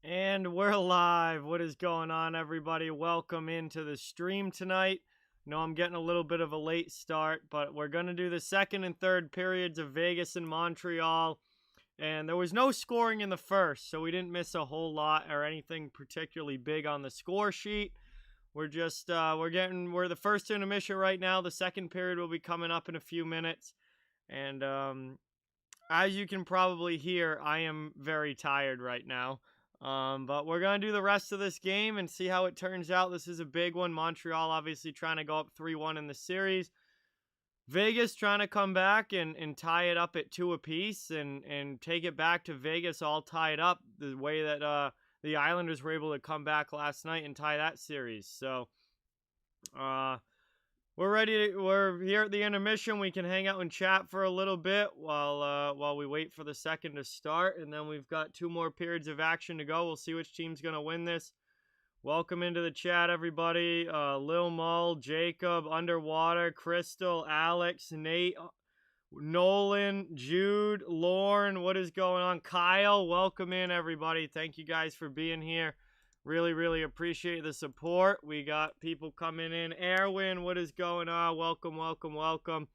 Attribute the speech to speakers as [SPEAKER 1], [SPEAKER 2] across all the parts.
[SPEAKER 1] And we're live. What is going on, everybody? Welcome into the stream tonight. No, I'm getting a little bit of a late start, but we're going to do the second and third periods of Vegas and Montreal. And there was no scoring in the first, so we didn't miss a whole lot or anything particularly big on the score sheet. We're just we're the first intermission right now. The second period will be coming up in a few minutes. And as you can probably hear, I am very tired right now. But we're going to do the rest of this game and see how it turns out. This is a big one. Montreal obviously trying to go up 3-1 in the series. Vegas trying to come back and tie it up at 2 apiece and take it back to Vegas all tied up the way that the Islanders were able to come back last night and tie that series. So we're here at the intermission. We can hang out and chat for a little bit while we wait for the second to start, and then we've got 2 more periods of action to go. We'll see which team's gonna win this. Welcome into the chat, everybody. Lil Mull, Jacob, Underwater, Crystal, Alex, Nate, Nolan, Jude, Lorne. What is going on? Kyle, welcome in, everybody. Thank you guys for being here. Really appreciate the support. We got people coming in. Erwin, what is going on? Welcome.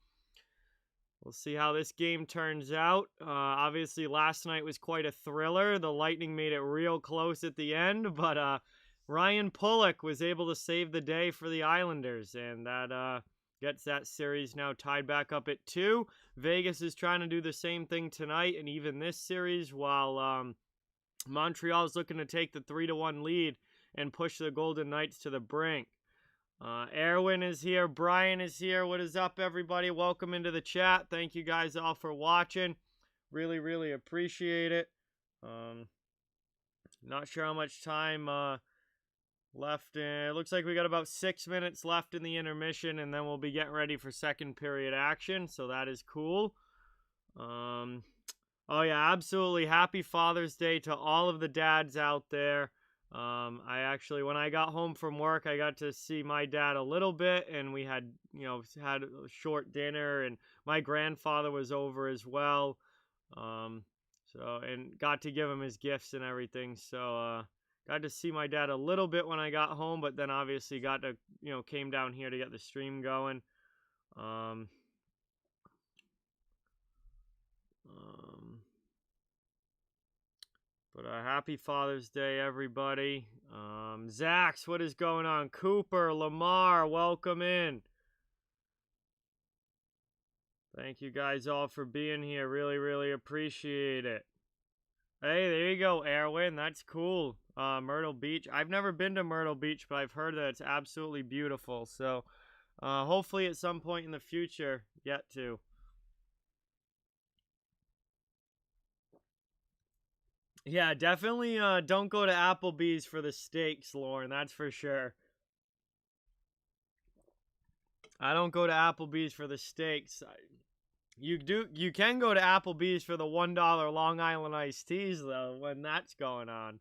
[SPEAKER 1] We'll see how this game turns out. Obviously, last night was quite a thriller. The Lightning made it real close at the end, but Ryan Pulock was able to save the day for the Islanders, and that gets that series now tied back up at 2. Vegas is trying to do the same thing tonight, and even this series, while Montreal is looking to take the 3-1 lead and push the Golden Knights to the brink. Erwin is here. Brian is here. What is up, everybody? Welcome into the chat. Thank you guys all for watching. Really appreciate it. Not sure how much time left. It looks like we got about 6 minutes left in the intermission, and then we'll be getting ready for second period action, so that is cool. Oh, yeah, absolutely. Happy Father's Day to all of the dads out there. I actually, when I got home from work, I got to see my dad a little bit, and we had a short dinner, and my grandfather was over as well. And got to give him his gifts and everything. So, got to see my dad a little bit when I got home, but then obviously got to, came down here to get the stream going. But happy Father's Day, everybody. Zax, what is going on? Cooper, Lamar, welcome in. Thank you guys all for being here. Really appreciate it. Hey, there you go, Erwin. That's cool. Myrtle Beach. I've never been to Myrtle Beach, but I've heard that it's absolutely beautiful. So, hopefully at some point in the future, get to. Yeah, definitely don't go to Applebee's for the steaks, Lauren. That's for sure. I don't go to Applebee's for the steaks. You can go to Applebee's for the $1 Long Island iced teas, though, when that's going on.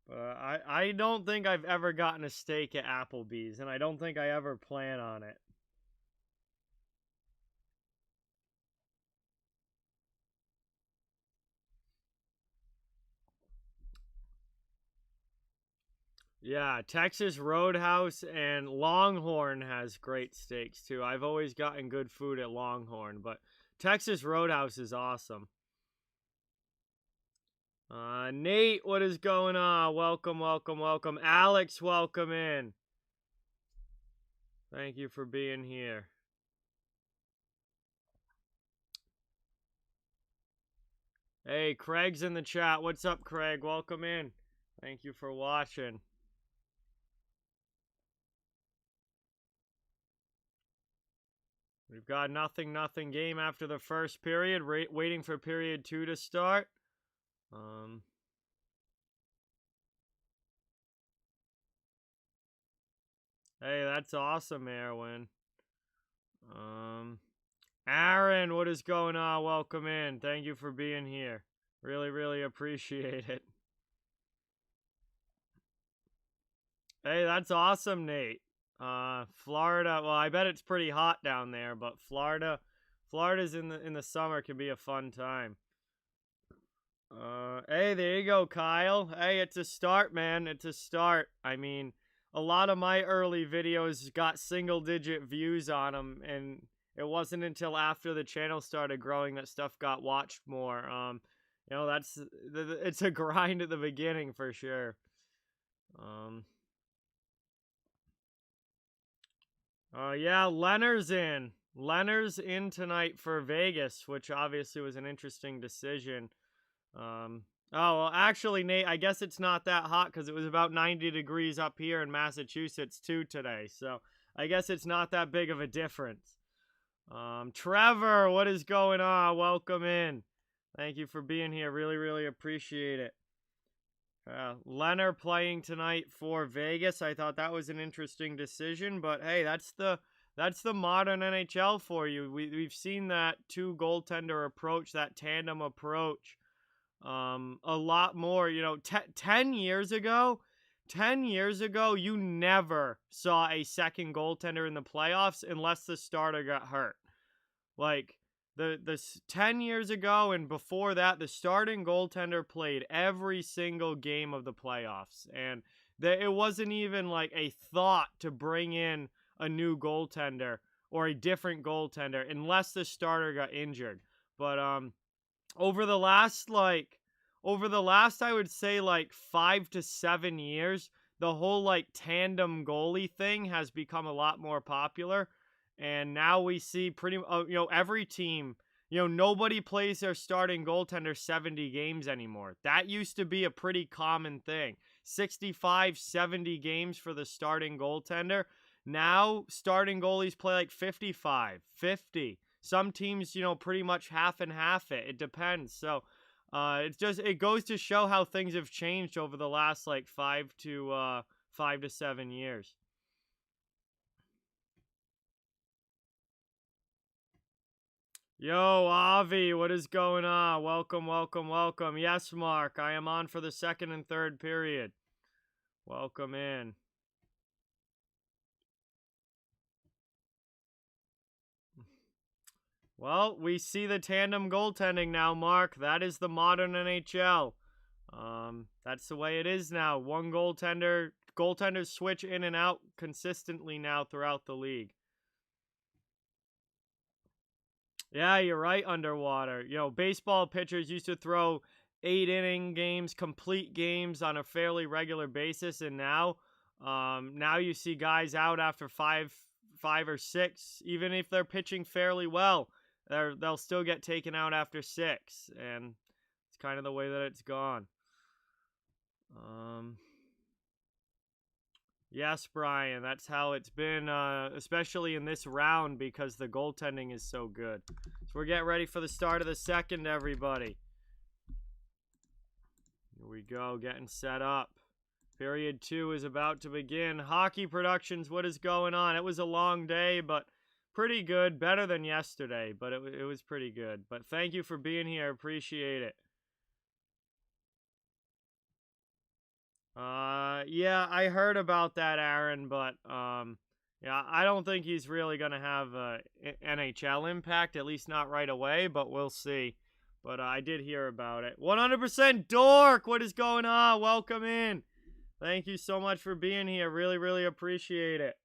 [SPEAKER 1] But I don't think I've ever gotten a steak at Applebee's, and I don't think I ever plan on it. Yeah, Texas Roadhouse and Longhorn has great steaks too. I've always gotten good food at Longhorn, but Texas Roadhouse is awesome. Nate, what is going on? Welcome. Alex, welcome in. Thank you for being here. Hey, Craig's in the chat. What's up, Craig? Welcome in. Thank you for watching. We've got nothing game after the first period. Waiting for period 2 to start. Hey, that's awesome, Erwin. Aaron, what is going on? Welcome in. Thank you for being here. Really appreciate it. Hey, that's awesome, Nate. Florida, well, I bet it's pretty hot down there, but Florida Florida's in the summer can be a fun time. Hey, there you go, Kyle. Hey, it's a start, man. It's a start. I mean, a lot of my early videos got single-digit views on them, and it wasn't until after the channel started growing that stuff got watched more. It's a grind at the beginning for sure. Yeah, Leonard's in. Leonard's in tonight for Vegas, which obviously was an interesting decision. Oh, well, actually, Nate, I guess it's not that hot because it was about 90 degrees up here in Massachusetts, too, today. So I guess it's not that big of a difference. Trevor, what is going on? Welcome in. Thank you for being here. Really, really appreciate it. Leonard playing tonight for Vegas. I thought that was an interesting decision, but hey, that's the modern NHL for you. We've seen that two goaltender approach, that tandem approach, a lot more. 10 years ago, you never saw a second goaltender in the playoffs unless the starter got hurt. Like, the 10 years ago and before that, the starting goaltender played every single game of the playoffs. And it wasn't even like a thought to bring in a new goaltender or a different goaltender unless the starter got injured. But over the last, I would say, 5 to 7 years, the whole, tandem goalie thing has become a lot more popular. And now we see every team, nobody plays their starting goaltender 70 games anymore. That used to be a pretty common thing. 65, 70 games for the starting goaltender. Now, starting goalies play 55, 50. Some teams, pretty much half and half it. It depends. So, it goes to show how things have changed over the last, 5 to 7 years. Yo, Avi, what is going on? Welcome, welcome, welcome. Yes, Mark, I am on for the second and third period. Welcome in. Well, we see the tandem goaltending now, Mark. That is the modern NHL. That's the way it is now. One goaltenders switch in and out consistently now throughout the league. Yeah, you're right, Underwater. Baseball pitchers used to throw 8-inning games, complete games on a fairly regular basis, and now you see guys out after five or six, even if they're pitching fairly well. They'll still get taken out after 6, and it's kind of the way that it's gone. Yes, Brian, that's how it's been, especially in this round because the goaltending is so good. So we're getting ready for the start of the second, everybody. Here we go, getting set up. Period 2 is about to begin. Hockey Productions, what is going on? It was a long day, but pretty good. Better than yesterday, but it was pretty good. But thank you for being here. Appreciate it. Yeah, I heard about that, Aaron, but, yeah, I don't think he's really going to have a NHL impact, at least not right away, but we'll see. But I did hear about it. 100% Dork, what is going on? Welcome in. Thank you so much for being here. Really, really appreciate it.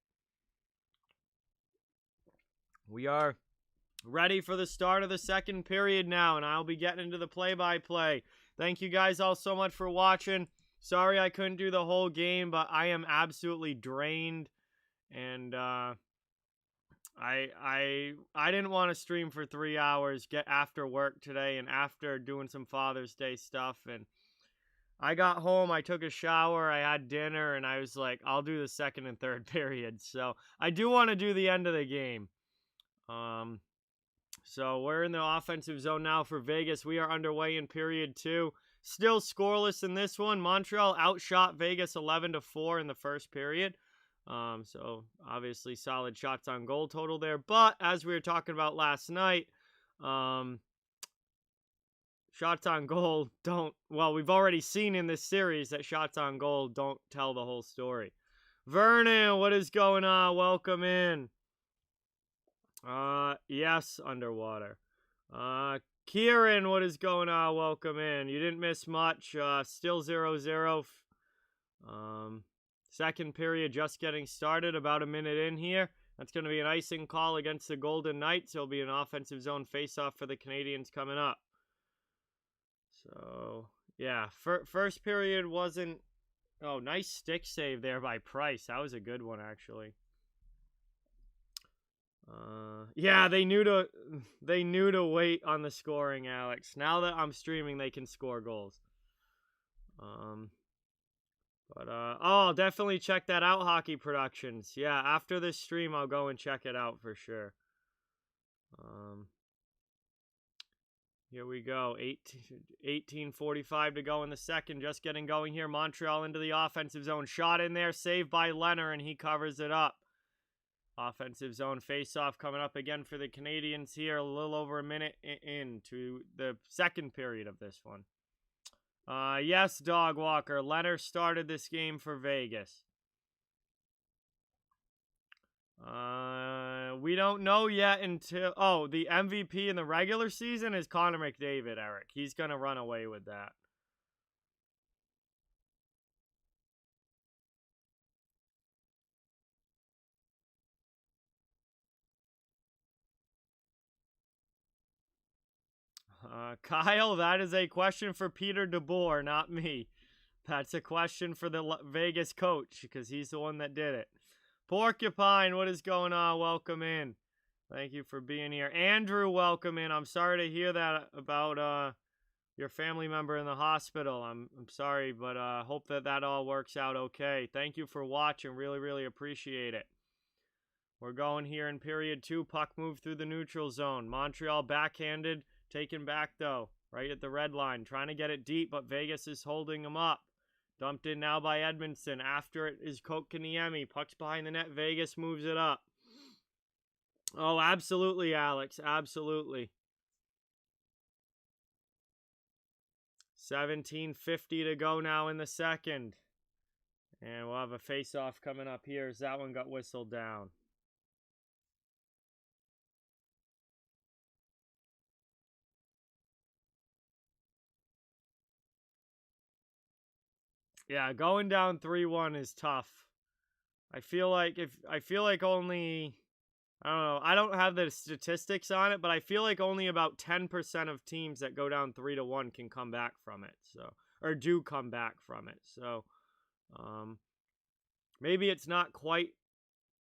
[SPEAKER 1] We are ready for the start of the second period now, and I'll be getting into the play-by-play. Thank you guys all so much for watching. Sorry I couldn't do the whole game, but I am absolutely drained, and I didn't want to stream for 3 hours, get after work today, and after doing some Father's Day stuff, and I got home, I took a shower, I had dinner, and I was like, I'll do the second and third period. So I do want to do the end of the game. So we're in the offensive zone now for Vegas. We are underway in period 2. Still scoreless in this one. Montreal outshot Vegas 11-4 in the first period. So obviously solid shots on goal total there. But as we were talking about last night, shots on goal we've already seen in this series that shots on goal don't tell the whole story. Vernon, what is going on? Welcome in. Yes, underwater. Kieran, what is going on? Welcome in. You didn't miss much. Still 0-0. Um, Second period just getting started. About a minute in here. That's going to be an icing call against the Golden Knights. It'll be an offensive zone faceoff for the Canadiens coming up. So, yeah. First period wasn't... Oh, nice stick save there by Price. That was a good one, actually. Yeah, they knew to wait on the scoring, Alex. Now that I'm streaming, they can score goals. I'll definitely check that out, Hockey Productions. Yeah, after this stream, I'll go and check it out for sure. Here we go. 18:45 to go in the second. Just getting going here. Montreal into the offensive zone. Shot in there, saved by Leonard, and he covers it up. Offensive zone face-off coming up again for the Canadiens here. A little over a minute into the second period of this one. Yes, Dog Walker. Leonard started this game for Vegas. We don't know yet until... Oh, the MVP in the regular season is Connor McDavid, Eric. He's going to run away with that. Kyle, that is a question for Peter DeBoer, not me. That's a question for the Vegas coach, because he's the one that did it. Porcupine, what is going on? Welcome in. Thank you for being here. Andrew, welcome in. I'm sorry to hear that about your family member in the hospital. I'm sorry, but hope that all works out okay. Thank you for watching. Really, really appreciate it. We're going here in period 2. Puck moved through the neutral zone. Montreal backhanded. Taken back, though, right at the red line. Trying to get it deep, but Vegas is holding them up. Dumped in now by Edmondson. After it is Kotkaniemi. Puck's behind the net. Vegas moves it up. Oh, absolutely, Alex. Absolutely. 17:50 to go now in the second. And we'll have a face-off coming up here as that one got whistled down. Yeah, going down 3-1 is tough. I feel like only, I don't know, I don't have the statistics on it, but I feel like only about 10% of teams that go down 3-1 can come back from it. So, or do come back from it. So, maybe it's not quite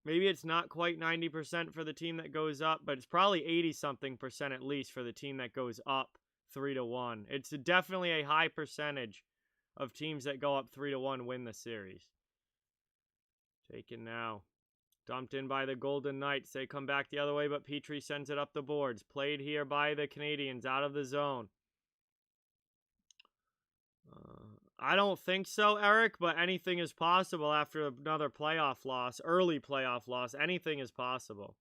[SPEAKER 1] 90% for the team that goes up, but it's probably 80-something% at least for the team that goes up 3-1. It's definitely a high percentage of teams that go up 3-1 win the series. Taken now. Dumped in by the Golden Knights. They come back the other way, but Petrie sends it up the boards. Played here by the Canadiens out of the zone. I don't think so, Eric, but anything is possible after another playoff loss, early playoff loss. Anything is possible.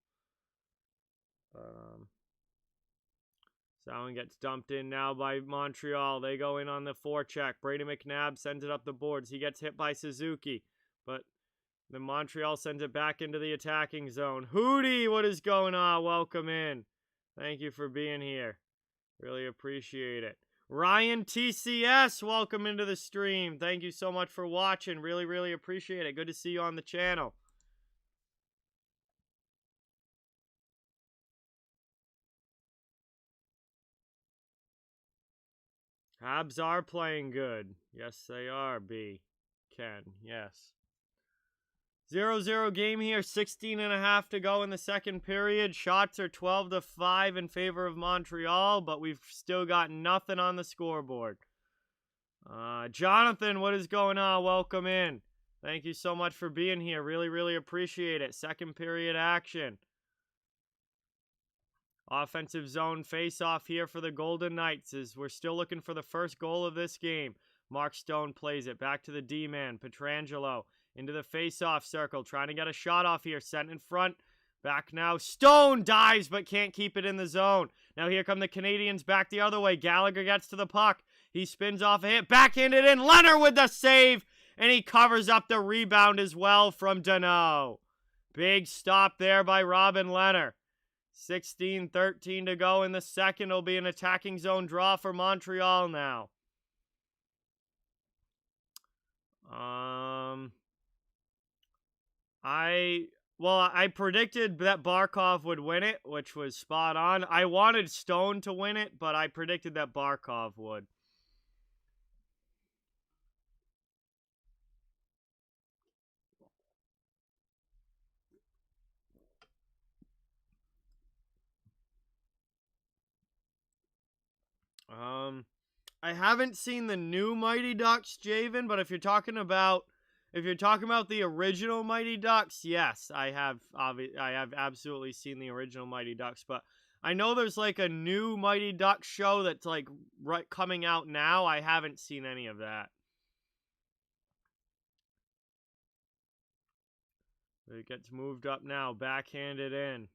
[SPEAKER 1] That one gets dumped in now by Montreal. They go in on the forecheck. Brady McNabb sends it up the boards. He gets hit by Suzuki, but then Montreal sends it back into the attacking zone. Hootie, what is going on? Welcome in. Thank you for being here. Really appreciate it. Ryan TCS, welcome into the stream. Thank you so much for watching. Really, really appreciate it. Good to see you on the channel. Habs are playing good. Yes, they are, B. Ken, yes. 0-0 game here. 16.5 to go in the second period. Shots are 12-5 in favor of Montreal, but we've still got nothing on the scoreboard. Jonathan, what is going on? Welcome in. Thank you so much for being here. Really, really appreciate it. Second period action. Offensive zone face-off here for the Golden Knights as we're still looking for the first goal of this game. Mark Stone plays it back to the D-man. Pietrangelo into the face-off circle. Trying to get a shot off here. Sent in front. Back now. Stone dives but can't keep it in the zone. Now here come the Canadiens back the other way. Gallagher gets to the puck. He spins off a hit. Backhanded in. Leonard with the save. And he covers up the rebound as well from Danault. Big stop there by Robin Leonard. 16-13 to go in the second. It'll be an attacking zone draw for Montreal now. I predicted that Barkov would win it, which was spot on. I wanted Stone to win it, but I predicted that Barkov would. I haven't seen the new Mighty Ducks, Javen, but if you're talking about the original Mighty Ducks, yes, I have absolutely seen the original Mighty Ducks, but I know there's like a new Mighty Ducks show that's like coming out now. I haven't seen any of that. It gets moved up now, backhanded in.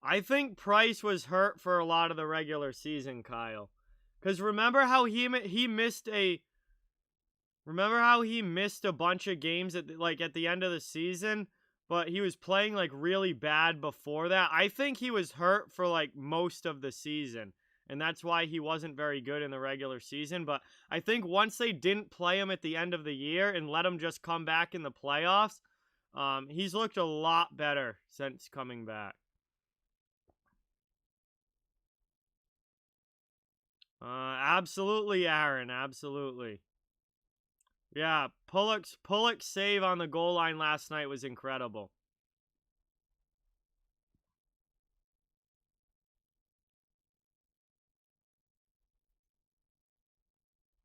[SPEAKER 1] I think Price was hurt for a lot of the regular season, Kyle. Because remember how he missed a bunch of games at the end of the season, but he was playing like really bad before that. I think he was hurt for like most of the season, and that's why he wasn't very good in the regular season. But I think once they didn't play him at the end of the year and let him just come back in the playoffs, he's looked a lot better since coming back. Absolutely, Aaron. Absolutely. Yeah, Pullock's save on the goal line last night was incredible.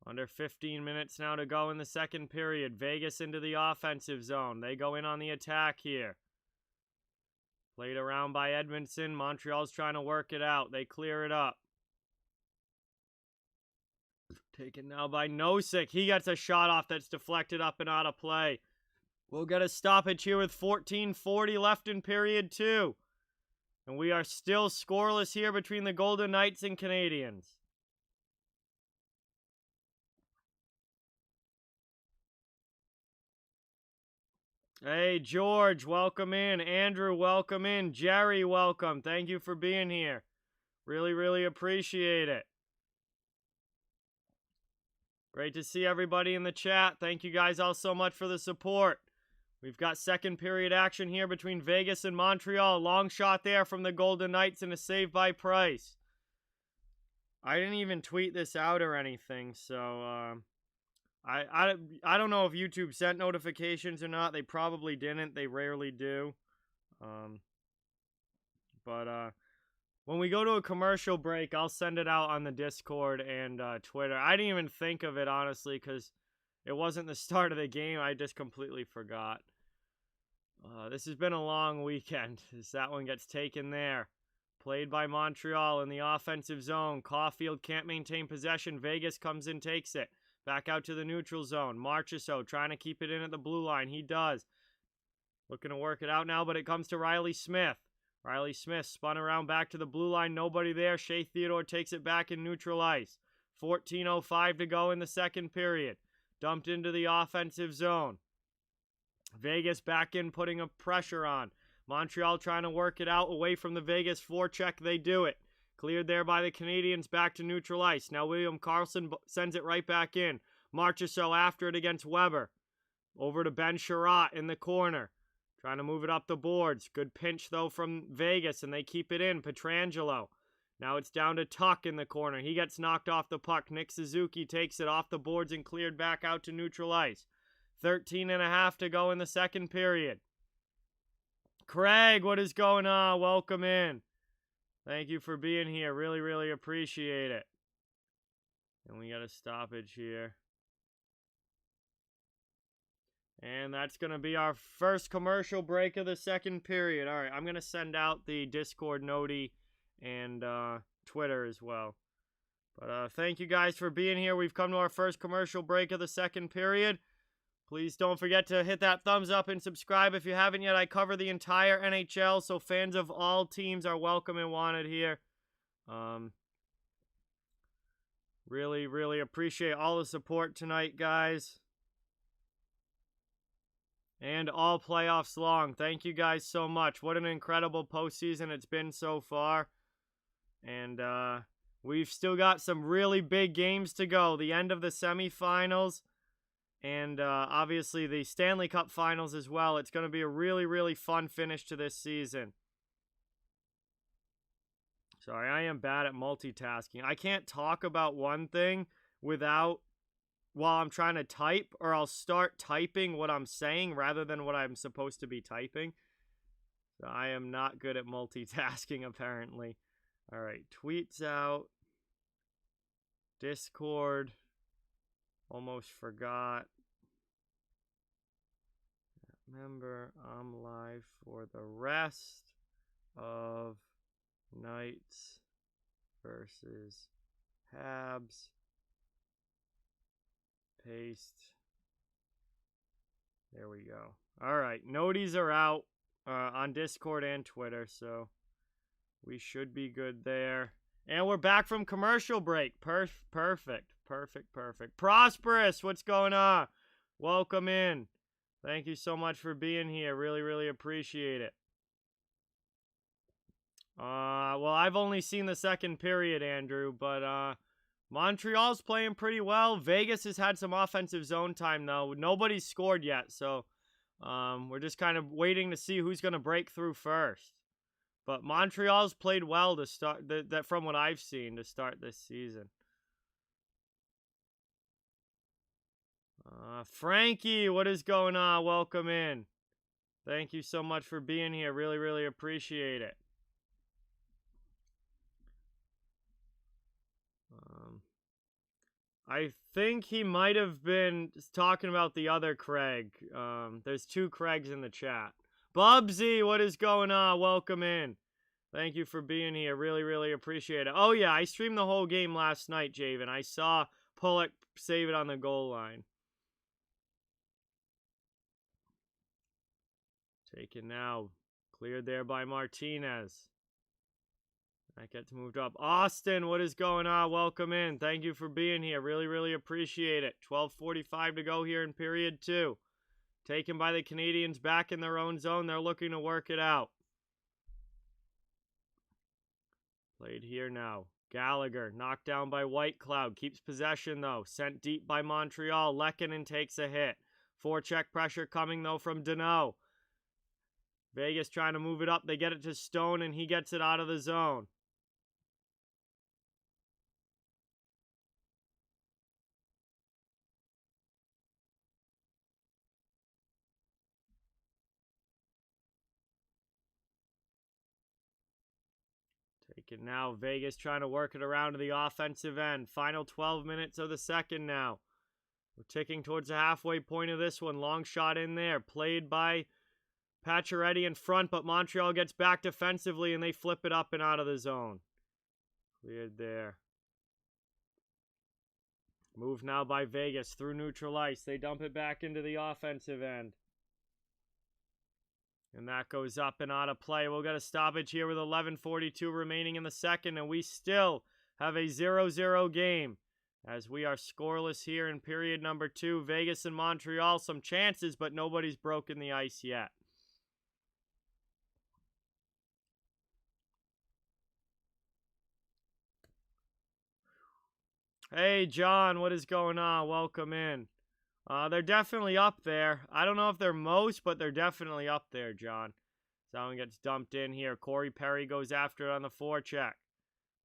[SPEAKER 1] Under 15 minutes now to go in the second period. Vegas into the offensive zone. They go in on the attack here. Played around by Edmondson. Montreal's trying to work it out. They clear it up. Taken now by Nosek. He gets a shot off that's deflected up and out of play. We'll get a stoppage here with 14:40 left in period 2. And we are still scoreless here between the Golden Knights and Canadiens. Hey, George, welcome in. Andrew, welcome in. Jerry, welcome. Thank you for being here. Really, really appreciate it. Great to see everybody in the chat. Thank you guys all so much for the support. We've got second period action here between Vegas and Montreal. Long shot there from the Golden Knights and a save by Price. I didn't even tweet this out or anything, so I don't know if YouTube sent notifications or not. They probably didn't. They rarely do. But when we go to a commercial break, I'll send it out on the Discord and Twitter. I didn't even think of it, honestly, because it wasn't the start of the game. I just completely forgot. This has been a long weekend as that one gets taken there. Played by Montreal in the offensive zone. Caulfield can't maintain possession. Vegas comes in, takes it. Back out to the neutral zone. Marchessault trying to keep it in at the blue line. He does. Looking to work it out now, but it comes to Riley Smith. Riley Smith spun around back to the blue line. Nobody there. Shea Theodore takes it back in neutral ice. 14:05 to go in the second period. Dumped into the offensive zone. Vegas back in, putting a pressure on. Montreal trying to work it out away from the Vegas forecheck. They do it. Cleared there by the Canadiens, back to neutral ice. Now William Karlsson sends it right back in. Marchessault after it against Weber. Over to Ben Sherratt in the corner. Trying to move it up the boards. Good pinch, though, from Vegas, and they keep it in. Pietrangelo. Now it's down to Tuck in the corner. He gets knocked off the puck. Nick Suzuki takes it off the boards and cleared back out to neutral ice. 13:30 to go in the second period. Craig, what is going on? Welcome in. Thank you for being here. Really, really appreciate it. And we got a stoppage here. And that's going to be our first commercial break of the second period. All right, I'm going to send out the Discord noti and Twitter as well. But thank you guys for being here. We've come to our first commercial break of the second period. Please don't forget to hit that thumbs up and subscribe if you haven't yet. I cover the entire NHL, so fans of all teams are welcome and wanted here. Really, really appreciate all the support tonight, guys. and all playoffs long. Thank you guys so much. What an incredible postseason it's been so far. And we've still got some really big games to go. The end of the semifinals and obviously the Stanley Cup Finals as well. It's going to be a really, really fun finish to this season. Sorry, I am bad at multitasking. I can't talk about one thing while I'm trying to type, or I'll start typing what I'm saying rather than what I'm supposed to be typing. So I am not good at multitasking, apparently. All right, tweets out. Discord. Almost forgot. Remember, I'm live for the rest of Knights versus Habs. Paste. There we go. All right, noties are out on Discord and Twitter, so we should be good there. And we're back from commercial break. Perfect. Prosperous, what's going on? Welcome in. Thank you so much for being here. Really, really appreciate it. Well, I've only seen the second period, Andrew, but Montreal's playing pretty well. Vegas has had some offensive zone time, though. Nobody's scored yet, so we're just kind of waiting to see who's going to break through first. But Montreal's played well to start, that from what I've seen, to start this season. Frankie, what is going on? Welcome in. Thank you so much for being here. Really, really appreciate it. I think he might have been talking about the other Craig. There's two Craigs in the chat. Bubsy, what is going on? Welcome in. Thank you for being here. Really, really appreciate it. Oh, yeah, I streamed the whole game last night, Javen. I saw Pulock save it on the goal line. Taken now. Cleared there by Martinez. That gets moved up. Austin, what is going on? Welcome in. Thank you for being here. Really, really appreciate it. 12:45 to go here in period 2. Taken by the Canadiens back in their own zone. They're looking to work it out. Played here now. Gallagher knocked down by Whitecloud. Keeps possession though. Sent deep by Montreal. Lehkonen takes a hit. Forecheck pressure coming though from Danault. Vegas trying to move it up. They get it to Stone and he gets it out of the zone. Taken now. Vegas trying to work it around to the offensive end. Final 12 minutes of the second now. We're ticking towards the halfway point of this one. Long shot in there. Played by Pacioretty in front, but Montreal gets back defensively and they flip it up and out of the zone. Cleared there. Move now by Vegas through neutral ice. They dump it back into the offensive end. And that goes up and out of play. We'll get a stoppage here with 11:42 remaining in the second, and we still have a 0-0 game as we are scoreless here in period number 2. Vegas and Montreal, some chances, but nobody's broken the ice yet. Hey, John, what is going on? Welcome in. They're definitely up there. I don't know if they're most, but they're definitely up there, John. Someone gets dumped in here. Corey Perry goes after it on the forecheck.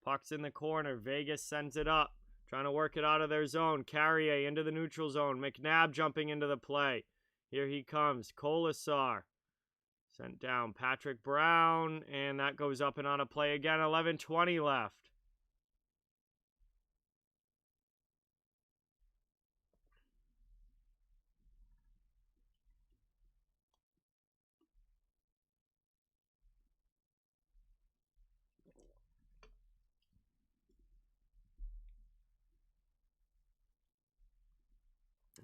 [SPEAKER 1] Puck's in the corner. Vegas sends it up. Trying to work it out of their zone. Carrier into the neutral zone. McNabb jumping into the play. Here he comes. Colasar. Sent down. Patrick Brown. And that goes up and on a play again. 11:20 left.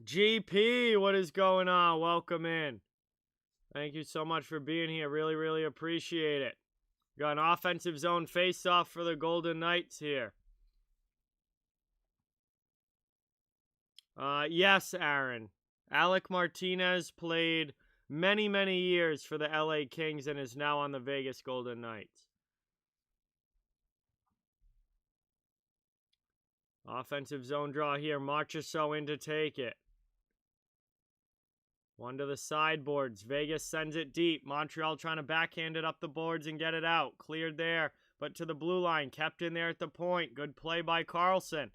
[SPEAKER 1] GP, what is going on? Welcome in. Thank you so much for being here. Really, really appreciate it. Got an offensive zone face-off for the Golden Knights here. Yes, Aaron. Alec Martinez played many, many years for the LA Kings and is now on the Vegas Golden Knights. Offensive zone draw here. Marchessault in to take it. One to the sideboards. Vegas sends it deep. Montreal trying to backhand it up the boards and get it out. Cleared there, but to the blue line. Kept in there at the point. Good play by Carlson.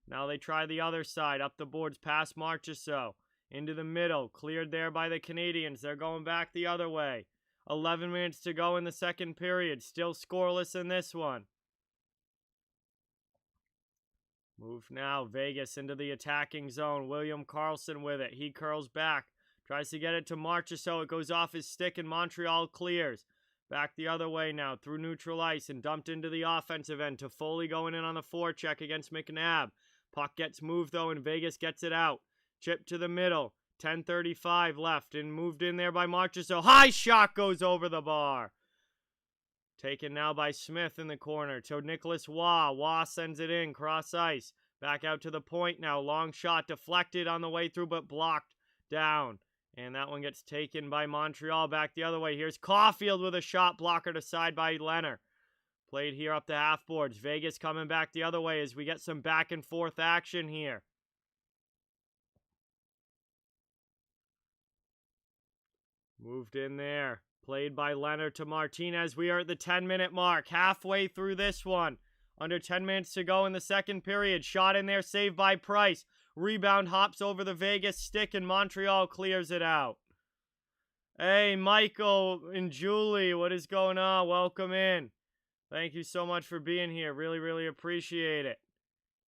[SPEAKER 1] Now they try the other side. Up the boards past Marchessault. Into the middle. Cleared there by the Canadiens. They're going back the other way. 11 minutes to go in the second period. Still scoreless in this one. Move now. Vegas into the attacking zone. William Karlsson with it. He curls back. Tries to get it to Marchessault. It goes off his stick and Montreal clears. Back the other way now through neutral ice and dumped into the offensive end. Toffoli going in on the forecheck against McNabb. Puck gets moved though and Vegas gets it out. Chip to the middle. 10:35 left and moved in there by Marchessault. High shot goes over the bar. Taken now by Smith in the corner to Nicholas Waugh. Waugh sends it in, cross ice. Back out to the point now. Long shot deflected on the way through but blocked down. And that one gets taken by Montreal back the other way. Here's Caulfield with a shot blocker to side by Leonard. Played here up the half boards. Vegas coming back the other way as we get some back and forth action here. Moved in there. Played by Leonard to Martinez. We are at the 10-minute mark. Halfway through this one. Under 10 minutes to go in the second period. Shot in there, saved by Price. Rebound hops over the Vegas stick and Montreal clears it out. Hey, Michael and Julie, what is going on? Welcome in. Thank you so much for being here. Really, really appreciate it.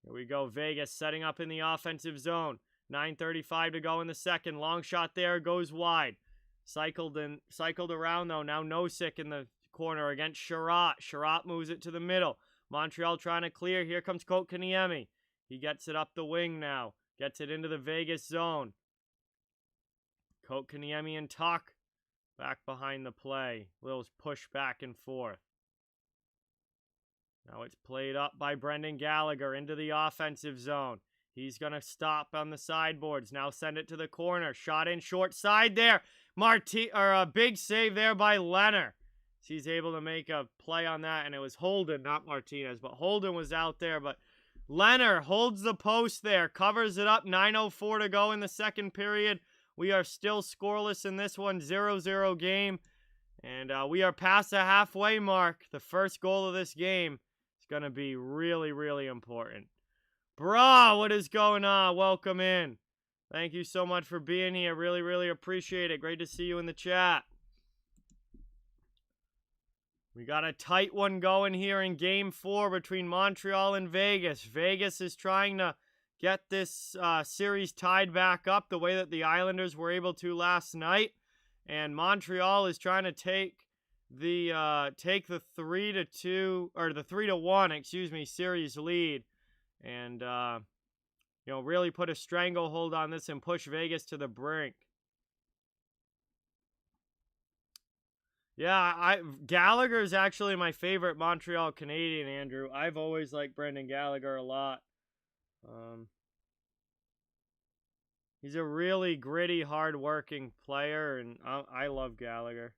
[SPEAKER 1] Here we go. Vegas setting up in the offensive zone. 9:35 to go in the second. Long shot there, goes wide. Cycled around though. Now Nosek in the corner against Sherratt. Sherratt moves it to the middle. Montreal trying to clear. Here comes Kotkaniemi. He gets it up the wing now. Gets it into the Vegas zone. Kotkaniemi and Tuck back behind the play. Little push back and forth. Now it's played up by Brendan Gallagher into the offensive zone. He's going to stop on the sideboards. Now send it to the corner. Shot in short side there. A big save there by Leonard. He's able to make a play on that, and it was Holden, not Martinez, but Holden was out there, but Leonard holds the post there, covers it up. 9:04 to go in the second period. We are still scoreless in this one, 0-0 game, and we are past the halfway mark. The first goal of this game is going to be really, really important. Brah, what is going on? Welcome in. Thank you so much for being here. Really, really appreciate it. Great to see you in the chat. We got a tight one going here in Game 4 between Montreal and Vegas. Vegas is trying to get this series tied back up the way that the Islanders were able to last night. And Montreal is trying to take the 3-2 or the 3-1, series lead, and really put a stranglehold on this and push Vegas to the brink. Yeah, Gallagher is actually my favorite Montreal Canadian, Andrew. I've always liked Brendan Gallagher a lot. He's a really gritty, hard-working player, and I love Gallagher.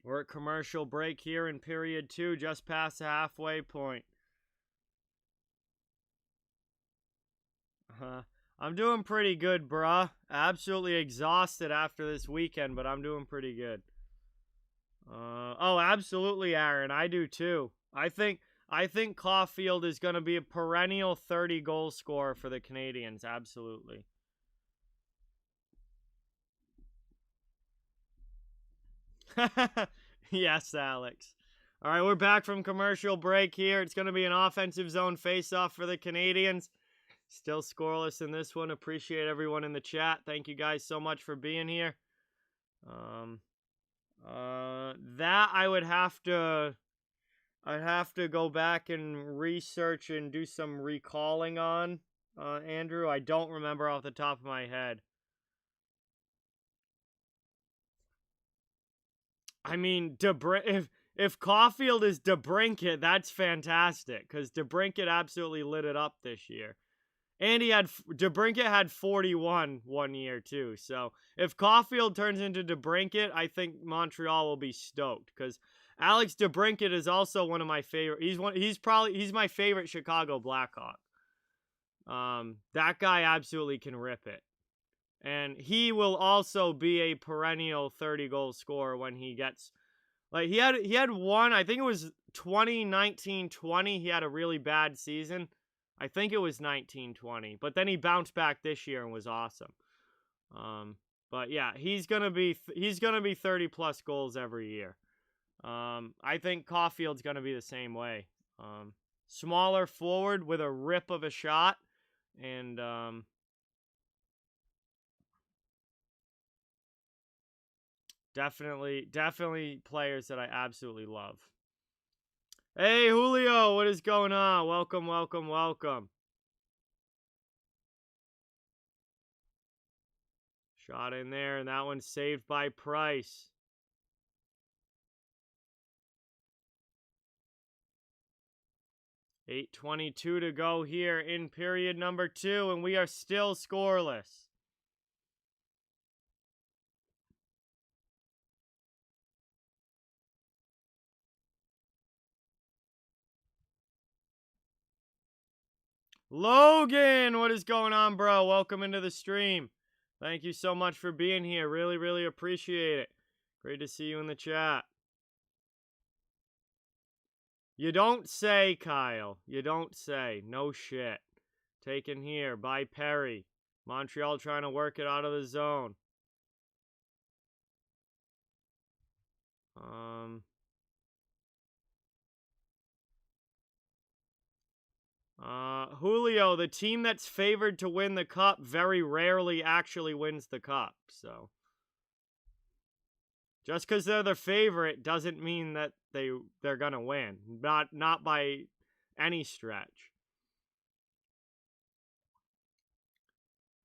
[SPEAKER 1] We're at commercial break here in period 2, just past the halfway point. I'm doing pretty good, bruh. Absolutely exhausted after this weekend, but I'm doing pretty good. Oh, absolutely, Aaron. I do too. I think Caulfield is going to be a perennial 30-goal scorer for the Canadiens. Absolutely. Yes, Alex. All right, we're back from commercial break here. It's going to be an offensive zone face-off for the Canadiens. Still scoreless in this one. Appreciate everyone in the chat. Thank you guys so much for being here. That I'd have to go back and research and do some recalling on, Andrew. I don't remember off the top of my head. I mean, if Caulfield is DeBrincat, that's fantastic, because DeBrincat absolutely lit it up this year. And DeBrincat had 41 one year too. So if Caulfield turns into DeBrincat, I think Montreal will be stoked, because Alex DeBrincat is also one of my favorite. He's my favorite Chicago Blackhawk. That guy absolutely can rip it. And he will also be a perennial 30-goal scorer when he gets, like, he had one, I think it was 2019-20, he had a really bad season. I think it was 19-20, but then he bounced back this year and was awesome. But yeah, he's gonna be 30 plus goals every year. I think Caulfield's gonna be the same way. Smaller forward with a rip of a shot, and definitely players that I absolutely love. Hey, Julio, what is going on? Welcome. Shot in there, and that one's saved by Price. .8:22 to go here in period number 2, and we are still scoreless. Logan, what is going on, bro? Welcome into the stream. Thank you so much for being here. Really appreciate it. Great to see you in the chat. You don't say, Kyle. You don't say. No shit. Taken here by Perry. Montreal trying to work it out of the zone. Julio, the team that's favored to win the cup very rarely actually wins the cup, so just because they're the favorite doesn't mean that they're gonna win. Not by any stretch.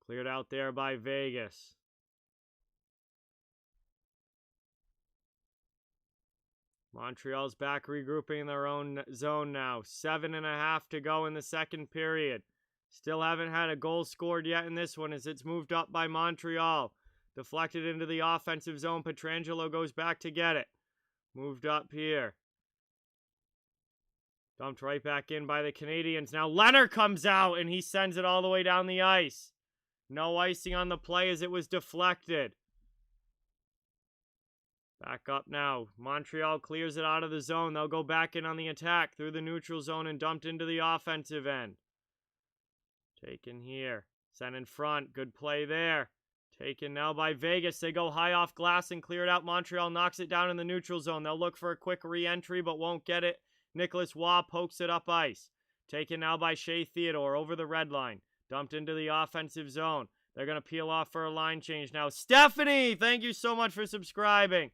[SPEAKER 1] Cleared out there by Vegas. Montreal's back regrouping in their own zone now. 7.5 to go in the second period. Still haven't had a goal scored yet in this one as it's moved up by Montreal. Deflected into the offensive zone. Pietrangelo goes back to get it. Moved up here. Dumped right back in by the Canadiens. Now Leonard comes out and he sends it all the way down the ice. No icing on the play as it was deflected. Back up now. Montreal clears it out of the zone. They'll go back in on the attack through the neutral zone and dumped into the offensive end. Taken here. Sent in front. Good play there. Taken now by Vegas. They go high off glass and clear it out. Montreal knocks it down in the neutral zone. They'll look for a quick re-entry but won't get it. Nicholas Waugh pokes it up ice. Taken now by Shea Theodore over the red line. Dumped into the offensive zone. They're going to peel off for a line change now. Stephanie, thank you so much for subscribing.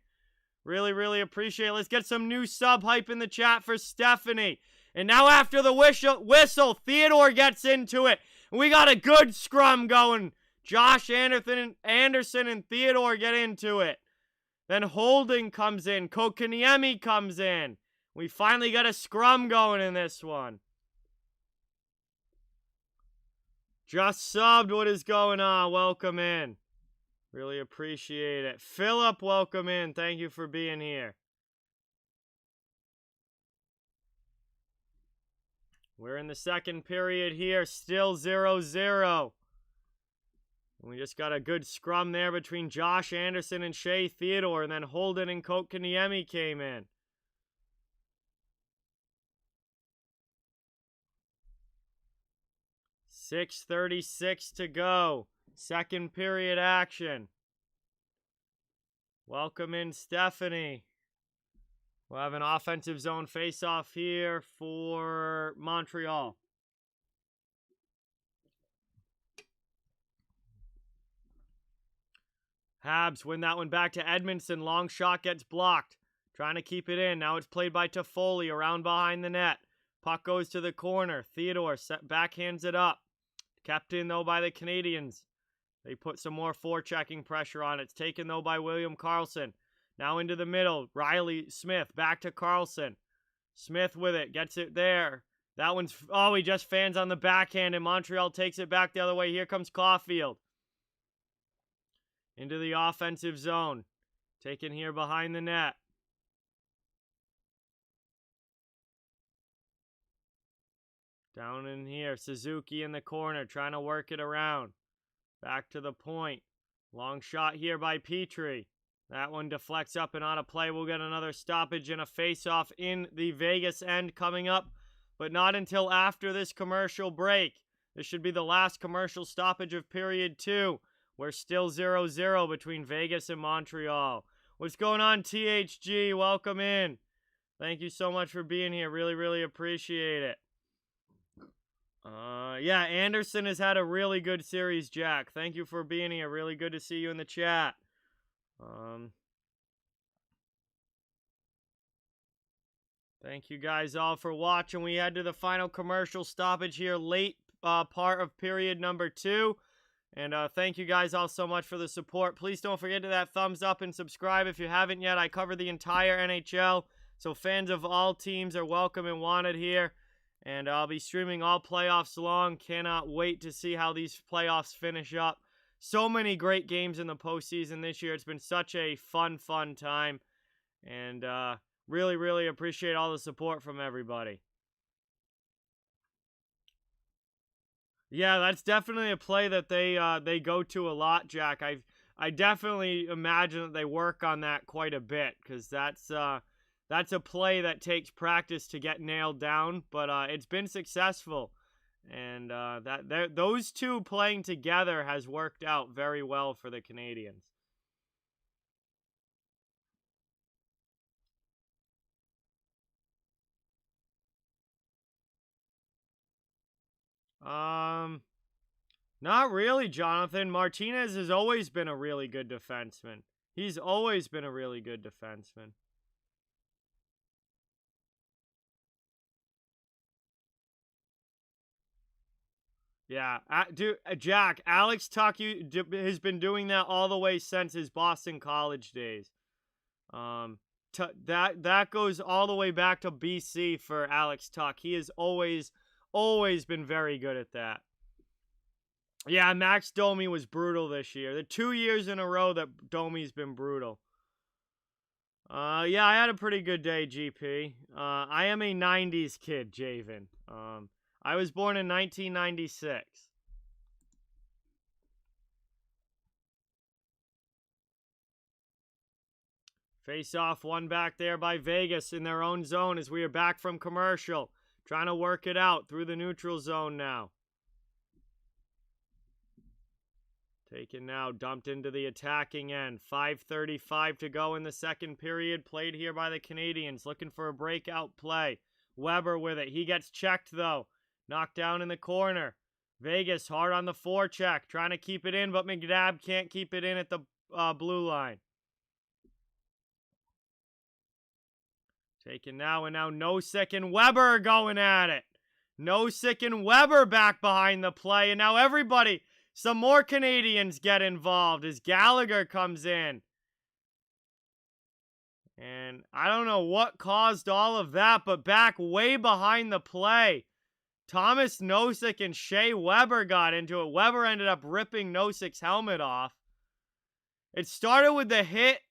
[SPEAKER 1] Really appreciate it. Let's get some new sub hype in the chat for Stephanie. And now after the whistle, Theodore gets into it. We got a good scrum going. Josh Anderson and Theodore get into it. Then Holding comes in. Kokaniemi comes in. We finally got a scrum going in this one. Just subbed. What is going on? Welcome in. Really appreciate it. Philip, welcome in. Thank you for being here. We're in the second period here. Still 0-0. We just got a good scrum there between Josh Anderson and Shea Theodore. And then Holden and Kokaniemi came in. .6:36 to go. Second period action. Welcome in, Stephanie. We'll have an offensive zone face-off here for Montreal. Habs win that one back to Edmondson. Long shot gets blocked. Trying to keep it in. Now it's played by Toffoli around behind the net. Puck goes to the corner. Theodore backhands it up. Kept in, though, by the Canadiens. They put some more forechecking pressure on. It's taken, though, by William Karlsson. Now into the middle. Riley Smith back to Carlson. Smith with it. Gets it there. That one's... Oh, he just fans on the backhand, and Montreal takes it back the other way. Here comes Caulfield. Into the offensive zone. Taken here behind the net. Down in here. Suzuki in the corner. Trying to work it around. Back to the point. Long shot here by Petrie. That one deflects up and out of play. We'll get another stoppage and a face-off in the Vegas end coming up, but not until after this commercial break. This should be the last commercial stoppage of period 2. We're still 0-0 between Vegas and Montreal. What's going on, THG? Welcome in. Thank you so much for being here. Really, really appreciate it. Yeah, Anderson has had a really good series, Jack. Thank you for being here. Really good to see you in the chat. Thank you guys all for watching. We head to the final commercial stoppage here, late part of period number 2. And thank you guys all so much for the support. Please don't forget to that thumbs up and subscribe if you haven't yet. I cover the entire NHL, so fans of all teams are welcome and wanted here. And I'll be streaming all playoffs long. Cannot wait to see how these playoffs finish up. So many great games in the postseason this year. It's been such a fun time. And really, really appreciate all the support from everybody. Yeah, that's definitely a play that they go to a lot, Jack. I definitely imagine that they work on that quite a bit, because that's a play that takes practice to get nailed down, but it's been successful. And those two playing together has worked out very well for the Canadiens. Not really, Jonathan. Martinez has always been a really good defenseman. He's always been a really good defenseman. Yeah, dude, Jack, Alex Tuck has been doing that all the way since his Boston College days. That goes all the way back to BC for Alex Tuck. He has always been very good at that. Yeah, Max Domi was brutal this year. The 2 years in a row that Domi's been brutal. Yeah, I had a pretty good day, GP. I am a 90s kid, Javen. I was born in 1996. Face off, one back there by Vegas in their own zone as we are back from commercial. Trying to work it out through the neutral zone now. Taken now, dumped into the attacking end. 5:35 to go in the second period. Played here by the Canadiens. Looking for a breakout play. Weber with it. He gets checked, though. Knocked down in the corner. Vegas hard on the forecheck. Trying to keep it in, but McNabb can't keep it in at the blue line. Taken now, and now Nosek and Weber are going at it. Nosek and Weber back behind the play, and now everybody... Some more Canadians get involved as Gallagher comes in. And I don't know what caused all of that, but back way behind the play, Thomas Nosek and Shea Weber got into it. Weber ended up ripping Nosek's helmet off. It started with a hit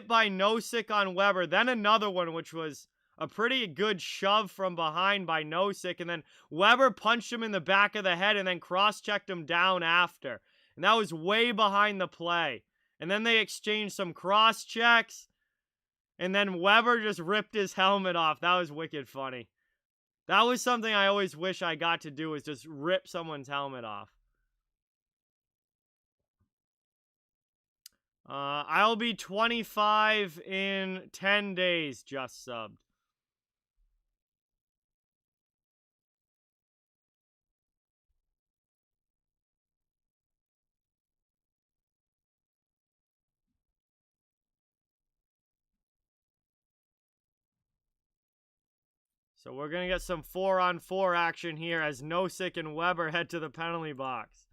[SPEAKER 1] by Nosek on Weber, then another one, which was a pretty good shove from behind by Nosek, and then Weber punched him in the back of the head and then cross-checked him down after. And that was way behind the play. And then they exchanged some cross-checks, and then Weber just ripped his helmet off. That was wicked funny. That was something I always wish I got to do, was just rip someone's helmet off. I'll be 25 in 10 days, just subbed. So we're going to get some 4-on-4 action here as Nosek and Weber head to the penalty box.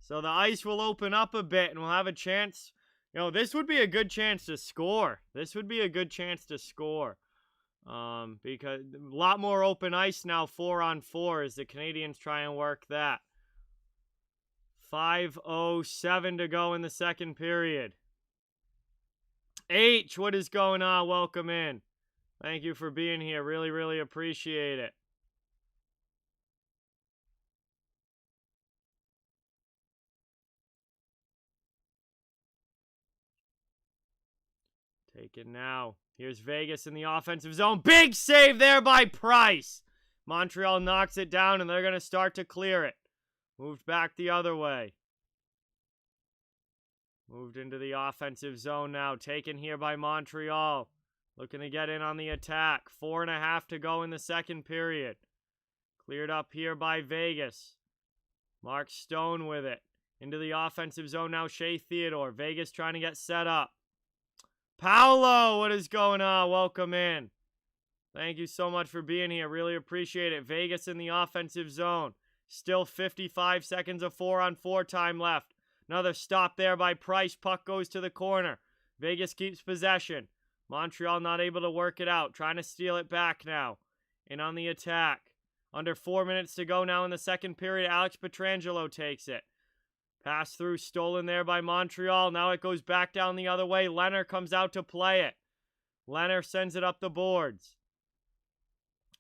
[SPEAKER 1] So the ice will open up a bit and we'll have a chance You know, this would be a good chance to score. This would be a good chance to score. Because a lot more open ice now, 4-on-4, as the Canadiens try and work that. 5:07 to go in the second period. H, what is going on? Welcome in. Thank you for being here. Really, really appreciate it. Take it now. Here's Vegas in the offensive zone. Big save there by Price. Montreal knocks it down, and they're going to start to clear it. Moved back the other way. Moved into the offensive zone now. Taken here by Montreal. Looking to get in on the attack. 4.5 to go in the second period. Cleared up here by Vegas. Mark Stone with it. Into the offensive zone now. Shea Theodore. Vegas trying to get set up. Paolo, what is going on? Welcome in. Thank you so much for being here. Really appreciate it. Vegas in the offensive zone. Still 55 seconds of 4-on-4 time left. Another stop there by Price. Puck goes to the corner. Vegas keeps possession. Montreal not able to work it out. Trying to steal it back now. In on the attack. Under 4 minutes to go now in the second period. Alex Pietrangelo takes it. Pass through, stolen there by Montreal. Now it goes back down the other way. Leonard comes out to play it. Leonard sends it up the boards.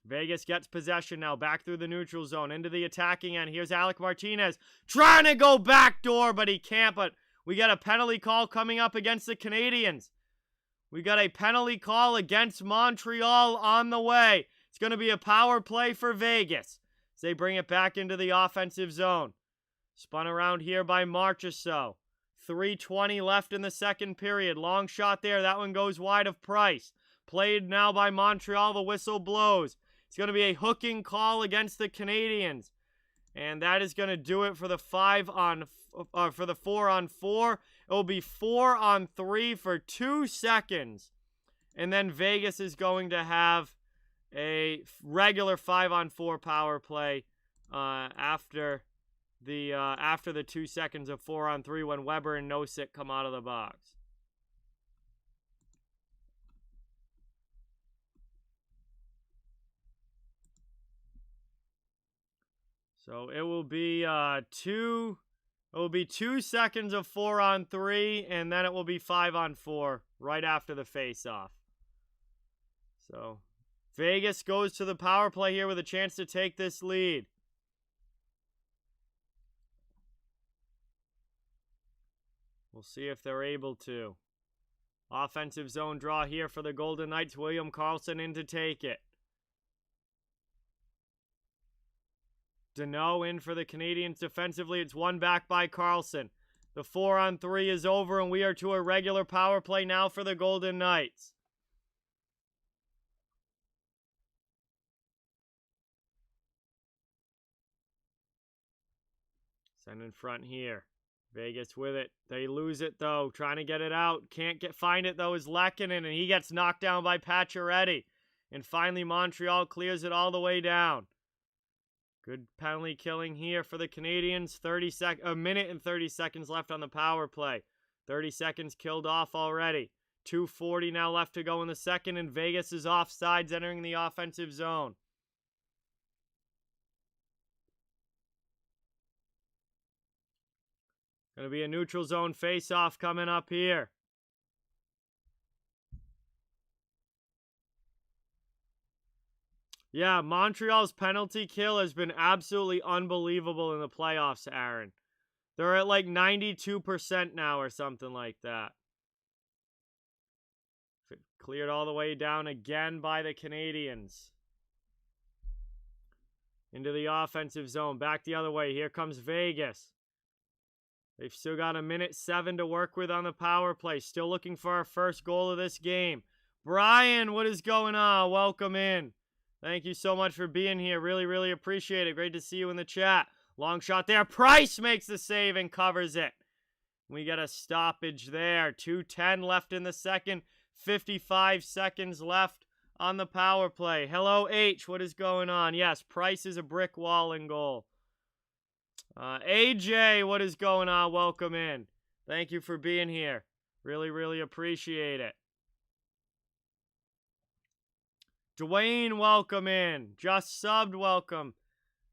[SPEAKER 1] Vegas gets possession now. Back through the neutral zone. Into the attacking end. Here's Alec Martinez. Trying to go backdoor, but he can't. But we got a penalty call coming up against the Canadiens. We got a penalty call against Montreal on the way. It's going to be a power play for Vegas as they bring it back into the offensive zone. Spun around here by Marchessault. 3:20 left in the second period. Long shot there. That one goes wide of Price. Played now by Montreal. The whistle blows. It's going to be a hooking call against the Canadiens. And that is going to do it for the 4-on-4. It will be 4-on-3 for 2 seconds. And then Vegas is going to have a regular 5-on-4 power play after the 2 seconds of 4-on-3 when Weber and Nosek come out of the box. So it will be 2 seconds of 4-on-3, and then it will be 5-on-4 right after the face-off. So Vegas goes to the power play here with a chance to take this lead. We'll see if they're able to. Offensive zone draw here for the Golden Knights. William Karlsson in to take it. Deneau in for the Canadiens defensively. It's won back by Karlsson. The 4-on-3 is over, and we are to a regular power play now for the Golden Knights. Send in front here. Vegas with it. They lose it, though. Trying to get it out. Can't find it, though, is Lehkonen, and he gets knocked down by Pacioretty. And finally, Montreal clears it all the way down. Good penalty killing here for the Canadiens. A minute and 30 seconds left on the power play. 30 seconds killed off already. 2:40 now left to go in the second, and Vegas is offsides entering the offensive zone. Going to be a neutral zone face-off coming up here. Yeah, Montreal's penalty kill has been absolutely unbelievable in the playoffs, Aaron. They're at like 92% now or something like that. Cleared all the way down again by the Canadiens. Into the offensive zone. Back the other way. Here comes Vegas. They've still got 1:07 to work with on the power play. Still looking for our first goal of this game. Brian, what is going on? Welcome in. Thank you so much for being here. Really, really appreciate it. Great to see you in the chat. Long shot there. Price makes the save and covers it. We got a stoppage there. 2:10 left in the second. 55 seconds left on the power play. Hello, H. What is going on? Yes, Price is a brick wall in goal. AJ, what is going on? Welcome in. Thank you for being here. Really, really appreciate it. Dwayne, welcome in. Just subbed, welcome.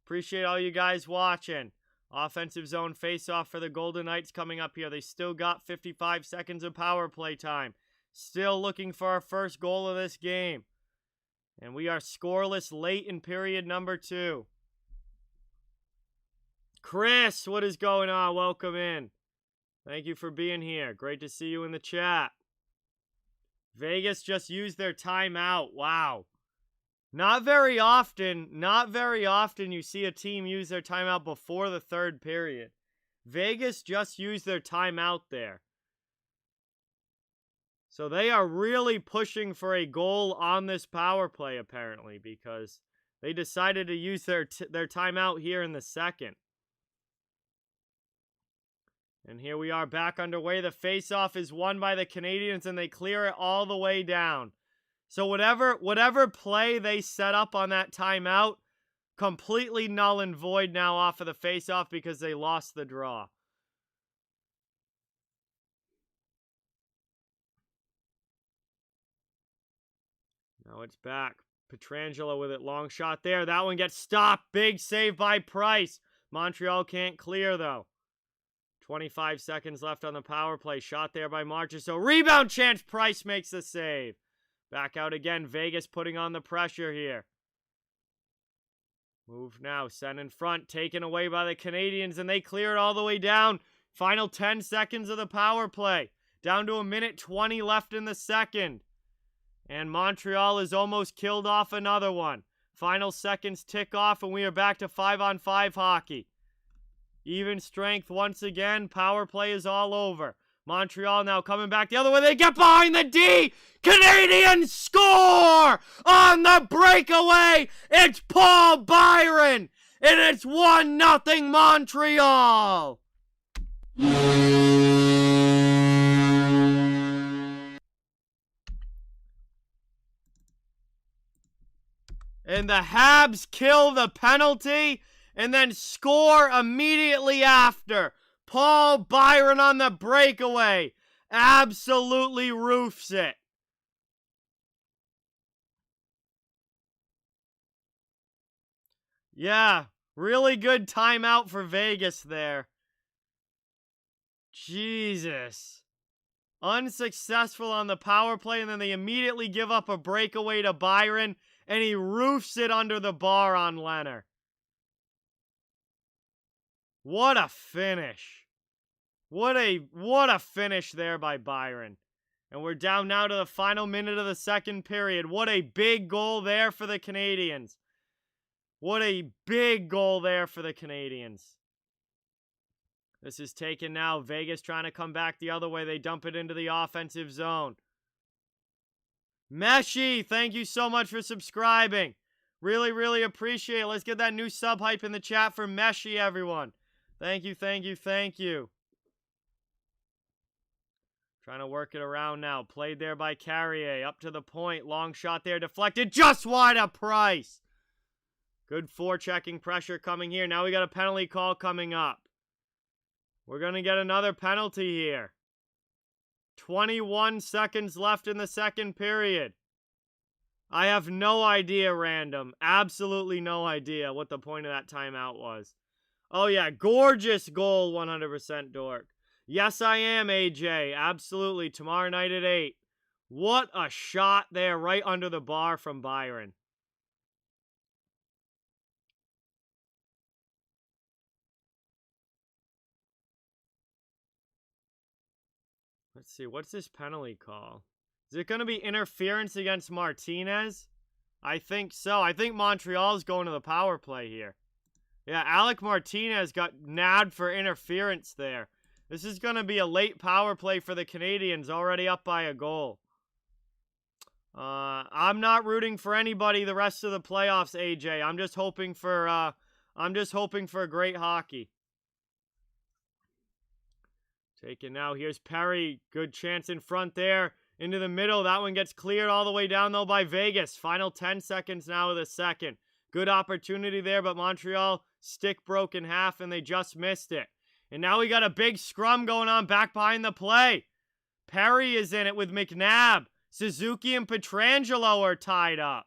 [SPEAKER 1] Appreciate all you guys watching. Offensive zone face-off for the Golden Knights coming up here. They still got 55 seconds of power play time. Still looking for our first goal of this game. And we are scoreless late in period number 2. Chris, what is going on? Welcome in. Thank you for being here. Great to see you in the chat. Vegas just used their timeout. Wow. Not very often you see a team use their timeout before the third period. Vegas just used their timeout there. So they are really pushing for a goal on this power play, apparently, because they decided to use their timeout here in the second. And here we are back underway. The face-off is won by the Canadiens, and they clear it all the way down. So whatever play they set up on that timeout, completely null and void now off of the face-off because they lost the draw. Now it's back. Pietrangelo with it. Long shot there. That one gets stopped. Big save by Price. Montreal can't clear, though. 25 seconds left on the power play. Shot there by Marchessault. Rebound chance. Price makes the save. Back out again. Vegas putting on the pressure here. Move now. Send in front. Taken away by the Canadiens, and they clear it all the way down. Final 10 seconds of the power play. Down to 1:20 left in the second. And Montreal is almost killed off another one. Final seconds tick off, and we are back to 5-on-5 hockey. Even strength once again. Power play is all over. Montreal now coming back the other way. They get behind the D. Canadiens score on the breakaway. It's Paul Byron. And it's 1-0 Montreal. And the Habs kill the penalty and then score immediately after. Paul Byron on the breakaway absolutely roofs it. Yeah, really good timeout for Vegas there. Jesus. Unsuccessful on the power play, and then they immediately give up a breakaway to Byron, and he roofs it under the bar on Leonard. What a finish. What a finish there by Byron. And we're down now to the final minute of the second period. What a big goal there for the Canadiens. What a big goal there for the Canadiens. This is taken now. Vegas trying to come back the other way. They dump it into the offensive zone. Meshi, thank you so much for subscribing. Really, really appreciate it. Let's get that new sub hype in the chat for Meshi, everyone. Thank you, thank you, thank you. Trying to work it around now. Played there by Carrier. Up to the point. Long shot there. Deflected just wide of Price. Good forechecking pressure coming here. Now we got a penalty call coming up. We're going to get another penalty here. 21 seconds left in the second period. I have no idea, Random. Absolutely no idea what the point of that timeout was. Oh, yeah. Gorgeous goal, 100% Dork. Yes, I am, AJ. Absolutely. Tomorrow night at 8. What a shot there right under the bar from Byron. Let's see. What's this penalty call? Is it going to be interference against Martinez? I think so. I think Montreal's going to the power play here. Yeah, Alec Martinez got nabbed for interference there. This is going to be a late power play for the Canadiens, already up by a goal. I'm not rooting for anybody the rest of the playoffs, AJ. I'm just hoping for great hockey. Taken now. Here's Perry. Good chance in front there. Into the middle. That one gets cleared all the way down, though, by Vegas. Final 10 seconds now of the second. Good opportunity there, but Montreal stick broke in half, and they just missed it. And now we got a big scrum going on back behind the play. Perry is in it with McNabb. Suzuki and Pietrangelo are tied up.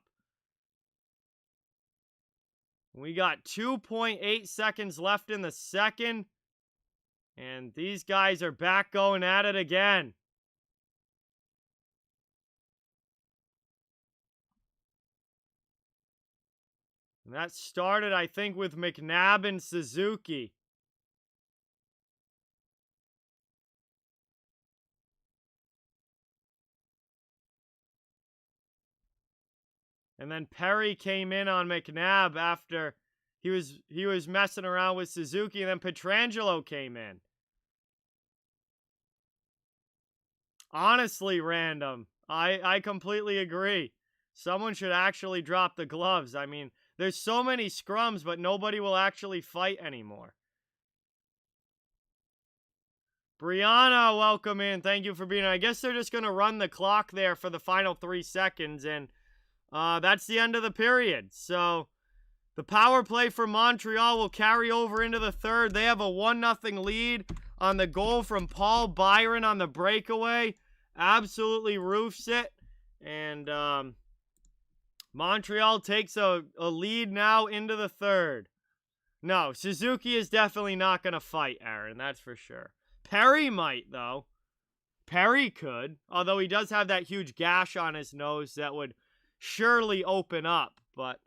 [SPEAKER 1] We got 2.8 seconds left in the second. And these guys are back going at it again. And that started, I think, with McNabb and Suzuki. And then Perry came in on McNabb after he was messing around with Suzuki, and then Pietrangelo came in. Honestly, random. I completely agree. Someone should actually drop the gloves. I mean, there's so many scrums, but nobody will actually fight anymore. Brianna, welcome in. Thank you for being here. I guess they're just going to run the clock there for the final 3 seconds, and that's the end of the period. So the power play for Montreal will carry over into the third. They have a 1-0 lead on the goal from Paul Byron on the breakaway. Absolutely roofs it. And Montreal takes a lead now into the third. No, Suzuki is definitely not going to fight, Aaron. That's for sure. Perry might, though. Perry could. Although he does have that huge gash on his nose that would surely open up. But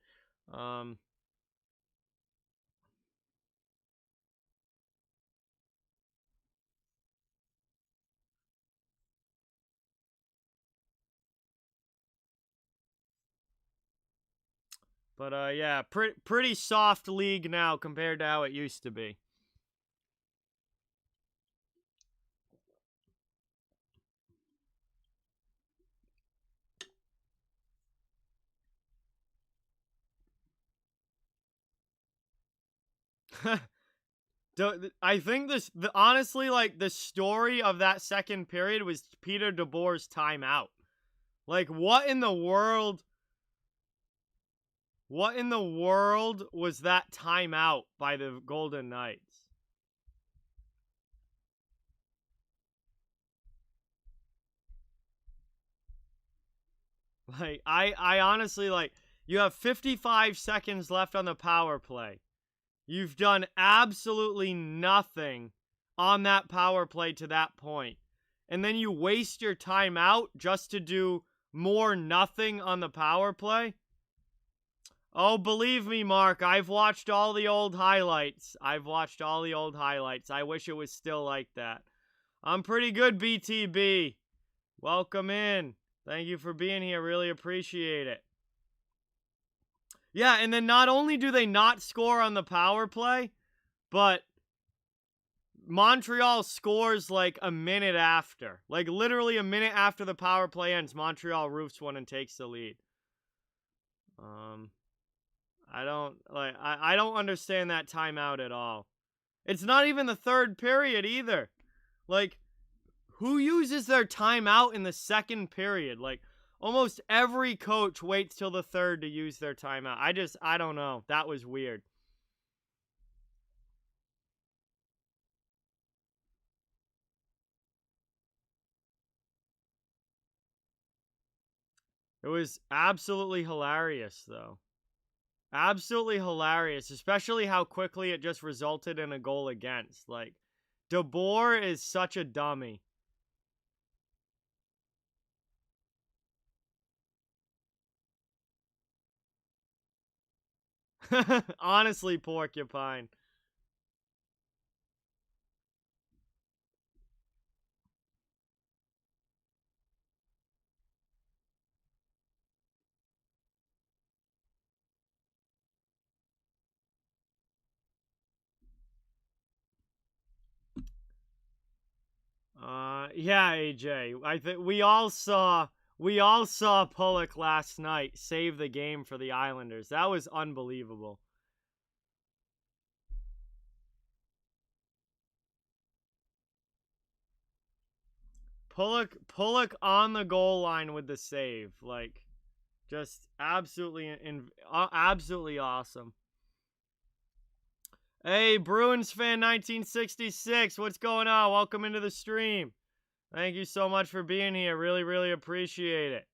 [SPEAKER 1] yeah, pretty soft league now compared to how it used to be. I think honestly, like, the story of that second period was Peter DeBoer's timeout. Like, what in the world was that timeout by the Golden Knights? Like, I honestly, like, you have 55 seconds left on the power play. You've done absolutely nothing on that power play to that point. And then you waste your timeout just to do more nothing on the power play? Oh, believe me, Mark, I've watched all the old highlights. I wish it was still like that. I'm pretty good, BTB. Welcome in. Thank you for being here. Really appreciate it. Yeah, and then not only do they not score on the power play, but Montreal scores like a minute after. Like, literally a minute after the power play ends, Montreal roofs one and takes the lead. I don't understand that timeout at all. It's not even the third period either. Like, who uses their timeout in the second period? Like, almost every coach waits till the third to use their timeout. I don't know. That was weird. It was absolutely hilarious, though. Absolutely hilarious, especially how quickly it just resulted in a goal against. Like, DeBoer is such a dummy. Honestly, Porcupine. Yeah, AJ. I think we all saw Pulock last night save the game for the Islanders. That was unbelievable. Pulock on the goal line with the save, like, just absolutely absolutely awesome. Hey, Bruins fan 1966, what's going on? Welcome into the stream. Thank you so much for being here. Really, really appreciate it.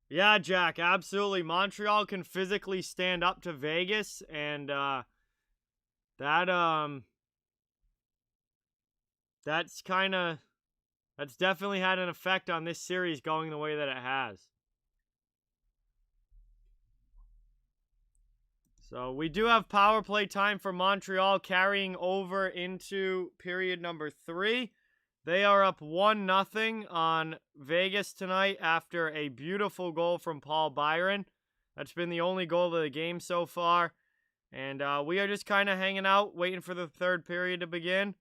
[SPEAKER 1] Yeah, Jack, absolutely. Montreal can physically stand up to Vegas, and that that's kind of that's definitely had an effect on this series going the way that it has. So we do have power play time for Montreal carrying over into period number 3. They are up 1-0 on Vegas tonight after a beautiful goal from Paul Byron. That's been the only goal of the game so far. And we are just kind of hanging out, waiting for the third period to begin.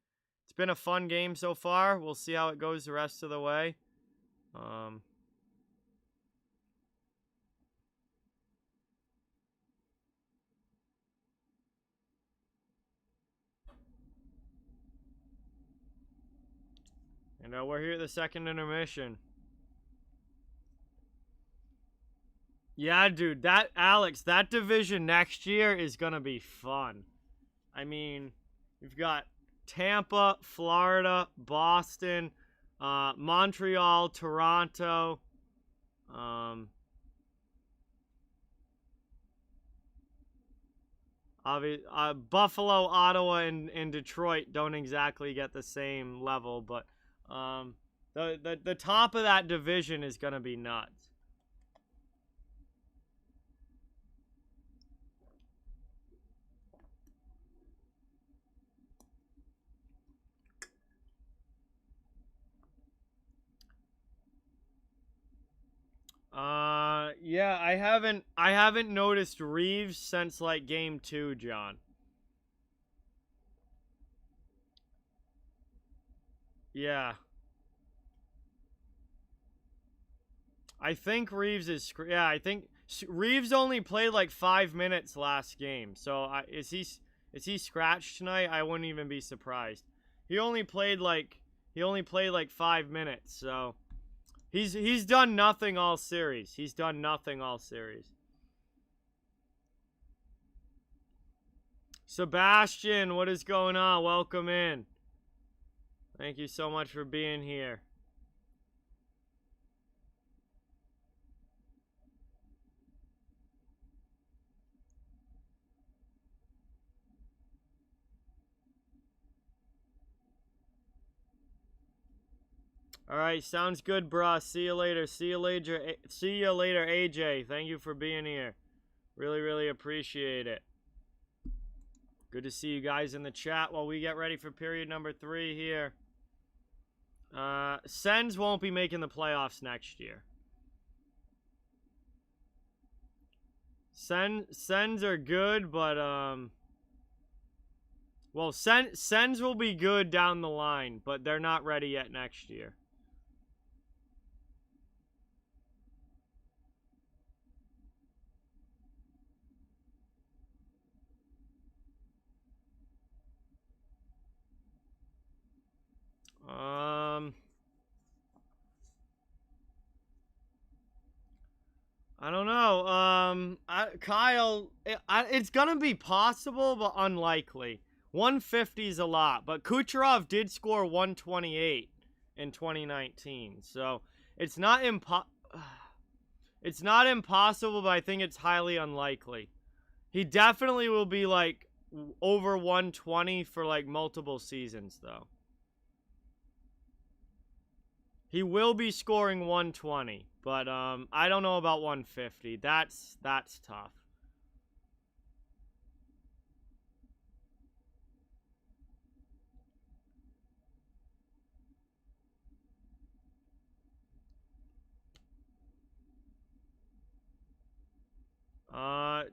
[SPEAKER 1] It's been a fun game so far. We'll see how it goes the rest of the way. And we're here at the second intermission. Yeah, dude, Alex, that division next year is going to be fun. I mean, we've got Tampa, Florida, Boston, Montreal, Toronto, Buffalo, Ottawa, and Detroit don't exactly get the same level, but the top of that division is going to be nuts. Yeah, I haven't noticed Reeves since like game 2, John. Yeah. I think Reeves is yeah, I think Reeves only played like 5 minutes last game. So is he scratched tonight? I wouldn't even be surprised. He only played like 5 minutes. So he's done nothing all series. He's done nothing all series. Sebastian, what is going on? Welcome in. Thank you so much for being here. All right, sounds good, bruh. See you later. See you later. See you later, AJ. Thank you for being here. Really, really appreciate it. Good to see you guys in the chat while we get ready for period number 3 here. Sens won't be making the playoffs next year. Sens are good, but well, Sens will be good down the line, but they're not ready yet next year. I don't know. Kyle, it's gonna be possible, but unlikely. 150 is a lot, but Kucherov did score 128 in 2019, so it's not it's not impossible, but I think it's highly unlikely. He definitely will be like over 120 for like multiple seasons, though. He will be scoring 120, but I don't know about 150. That's tough.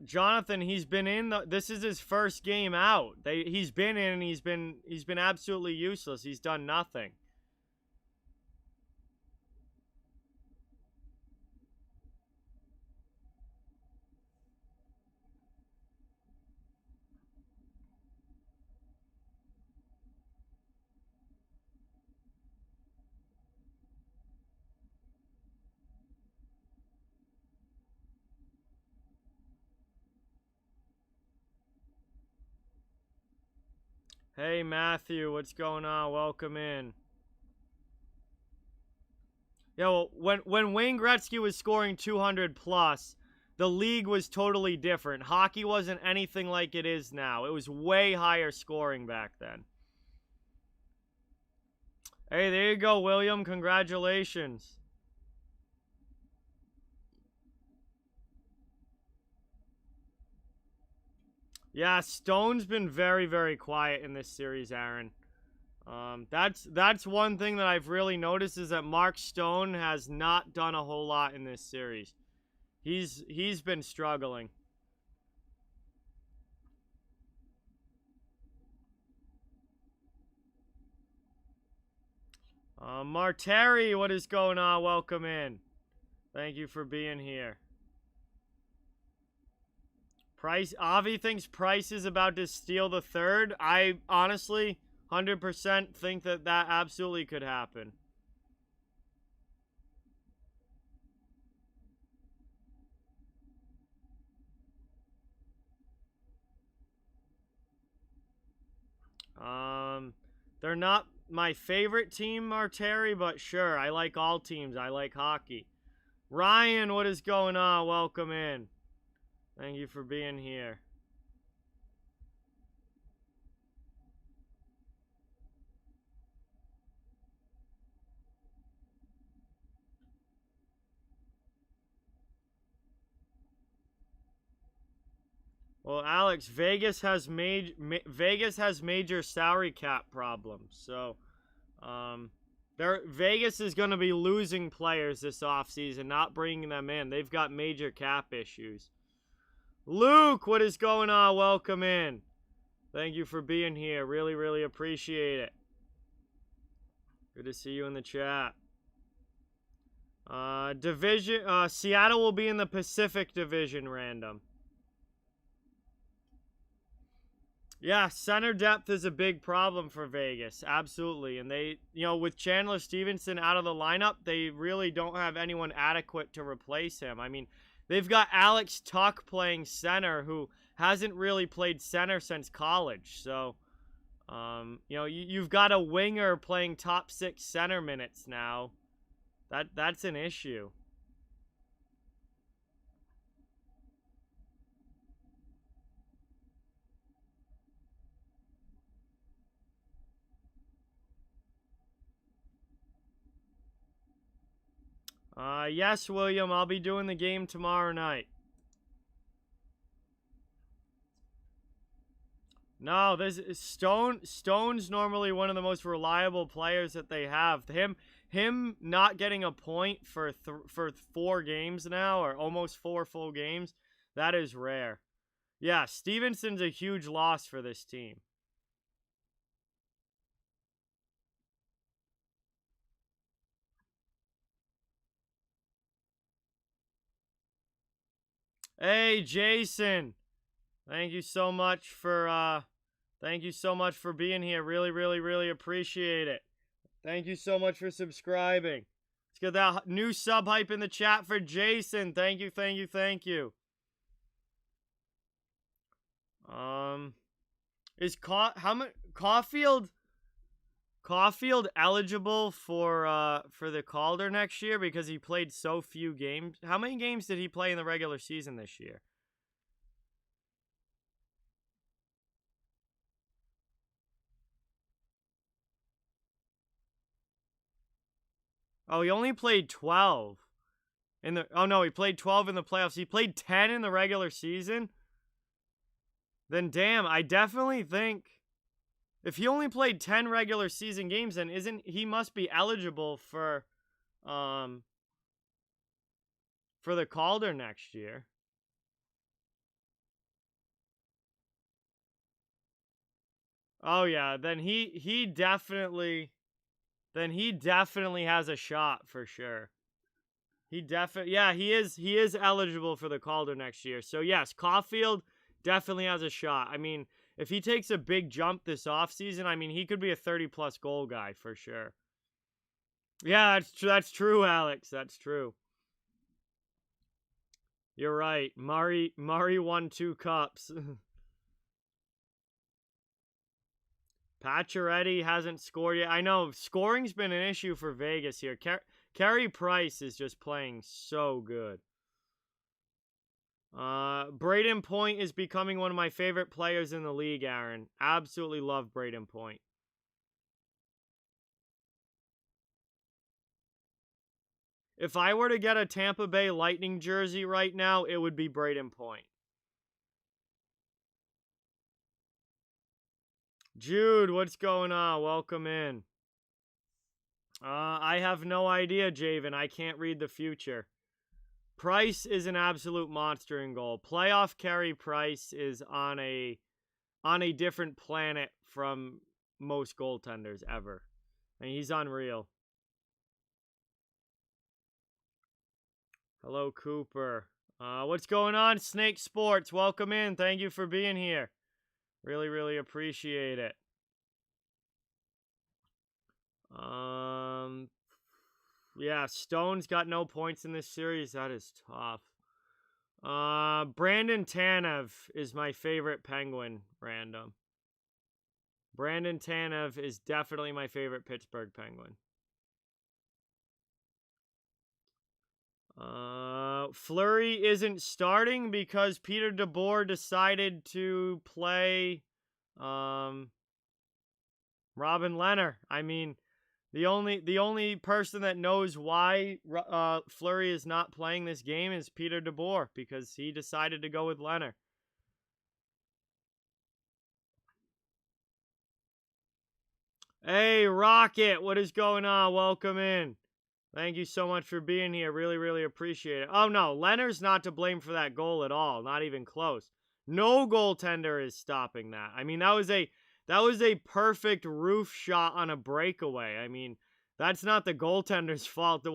[SPEAKER 1] Jonathan, he's been in this is his first game out. He's been in and he's been absolutely useless. He's done nothing. Hey, Matthew, what's going on? Welcome in. Yeah, well, when Wayne Gretzky was scoring 200 plus, the league was totally different. Hockey wasn't anything like it is now. It was way higher scoring back then. Hey, there you go, William. Congratulations. Yeah, Stone's been very, very quiet in this series, Aaron. That's one thing that I've really noticed is that Mark Stone has not done a whole lot in this series. He's been struggling. Marteri, what is going on? Welcome in. Thank you for being here. Price, Avi thinks Price is about to steal the third. I honestly 100% think that absolutely could happen. They're not my favorite team, Marteri, but sure, I like all teams. I like hockey. Ryan, what is going on? Welcome in. Thank you for being here. Well, Alex, Vegas has major salary cap problems. So, Vegas is going to be losing players this offseason, not bringing them in. They've got major cap issues. Luke, what is going on? Welcome in. Thank you for being here. Really, really appreciate it. Good to see you in the chat. Seattle will be in the Pacific Division random. Yeah, center depth is a big problem for Vegas. Absolutely. And they, with Chandler Stevenson out of the lineup, they really don't have anyone adequate to replace him. I mean, they've got Alex Tuck playing center, who hasn't really played center since college. So, you've got a winger playing top 6 center minutes now. That's an issue. Yes, William, I'll be doing the game tomorrow night. No, this is Stone's normally one of the most reliable players that they have. Him not getting a point for 4 games now, or almost 4 full games, that is rare. Yeah, Stevenson's a huge loss for this team. Hey, Jason. Thank you so much for being here. Really, really, really appreciate it. Thank you so much for subscribing. Let's get that new sub hype in the chat for Jason. Thank you, thank you, thank you. Is Caulfield eligible for the Calder next year because he played so few games? How many games did he play in the regular season this year? Oh, he only played 12 he played 12 in the playoffs. He played 10 in the regular season. Then damn, I definitely think if he only played 10 regular season games, then he must be eligible for the Calder next year. Oh yeah, then he definitely has a shot for sure. He is eligible for the Calder next year. So yes, Caulfield definitely has a shot. I mean, if he takes a big jump this offseason, I mean, he could be a 30-plus goal guy for sure. Yeah, that's true, Alex. That's true. You're right. Murray won 2 cups. Pacioretty hasn't scored yet. I know scoring's been an issue for Vegas here. Carey Price is just playing so good. Braden Point is becoming one of my favorite players in the league, Aaron. Absolutely love Braden Point. If I were to get a Tampa Bay Lightning jersey right now, it would be Braden Point. Jude, what's going on? Welcome in. I have no idea, Javen. I can't read the future. Price is an absolute monster in goal. Playoff Carey Price is on a different planet from most goaltenders ever. And he's unreal. Hello, Cooper. What's going on, Snake Sports? Welcome in. Thank you for being here. Really, really appreciate it. Yeah, Stone's got no points in this series. That is tough. Brandon Tanev is my favorite Penguin random. Brandon Tanev is definitely my favorite Pittsburgh Penguin. Fleury isn't starting because Peter DeBoer decided to play Robin Lehner. I mean, the only person that knows why Fleury is not playing this game is Peter DeBoer, because he decided to go with Lehner. Hey, Rocket, what is going on? Welcome in. Thank you so much for being here. Really, really appreciate it. Oh, no, Lehner's not to blame for that goal at all. Not even close. No goaltender is stopping that. I mean, that was a perfect roof shot on a breakaway. I mean, that's not the goaltender's fault.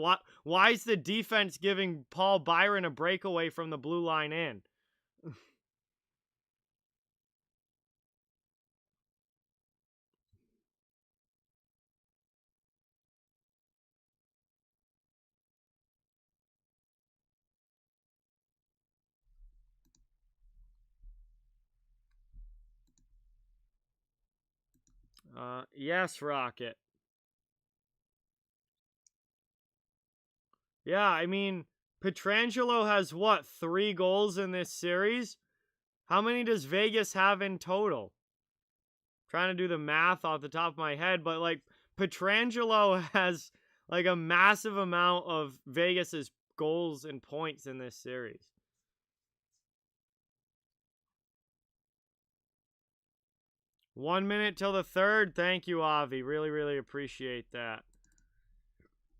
[SPEAKER 1] Why is the defense giving Paul Byron a breakaway from the blue line in? Yes, Rocket. Yeah, I mean, Pietrangelo has, what, 3 goals in this series? How many does Vegas have in total? Trying to do the math off the top of my head, but, like, Pietrangelo has, like, a massive amount of Vegas's goals and points in this series. One minute till the third. Thank you, Avi. Really, really appreciate that.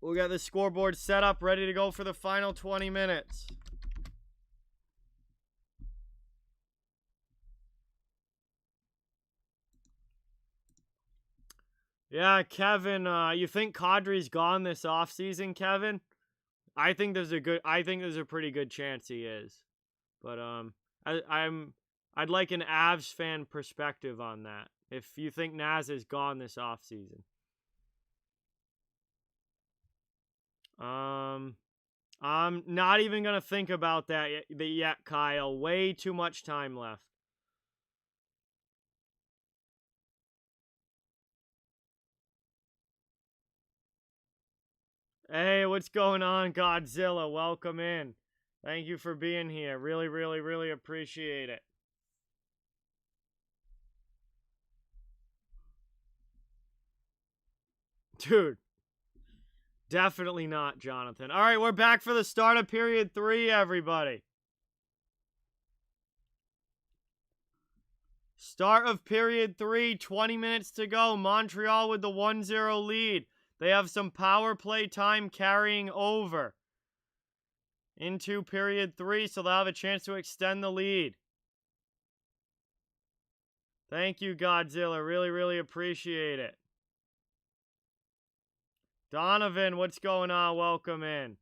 [SPEAKER 1] We'll get the scoreboard set up, ready to go for the final 20 minutes. Yeah, Kevin, you think Kadri's gone this offseason, Kevin? I think there's a pretty good chance he is. But I'd like an Avs fan perspective on that. If you think Naz is gone this offseason. I'm not even going to think about that yet, Kyle. Way too much time left. Hey, what's going on, Godzilla? Welcome in. Thank you for being here. Really, really, really appreciate it. Dude. Definitely not, Jonathan. All right, we're back for the start of period 3, everybody. Start of period 3, 20 minutes to go. Montreal with the 1-0 lead. They have some power play time carrying over into period 3, so they'll have a chance to extend the lead. Thank you, Godzilla. Really, really appreciate it. Donovan, what's going on? Welcome in.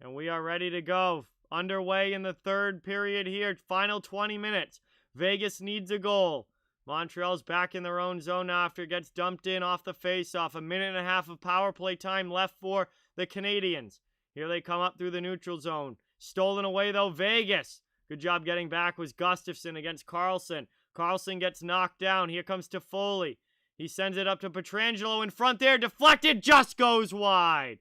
[SPEAKER 1] And we are ready to go. Underway in the third period here. Final 20 minutes. Vegas needs a goal. Montreal's back in their own zone now after it gets dumped in off the faceoff. A minute and a half of power play time left for the Canadiens. Here they come up through the neutral zone. Stolen away, though, Vegas. Good job getting back was Gustafsson against Carlson. Carlson gets knocked down. Here comes Toffoli. He sends it up to Pietrangelo in front there. Deflected, just goes wide.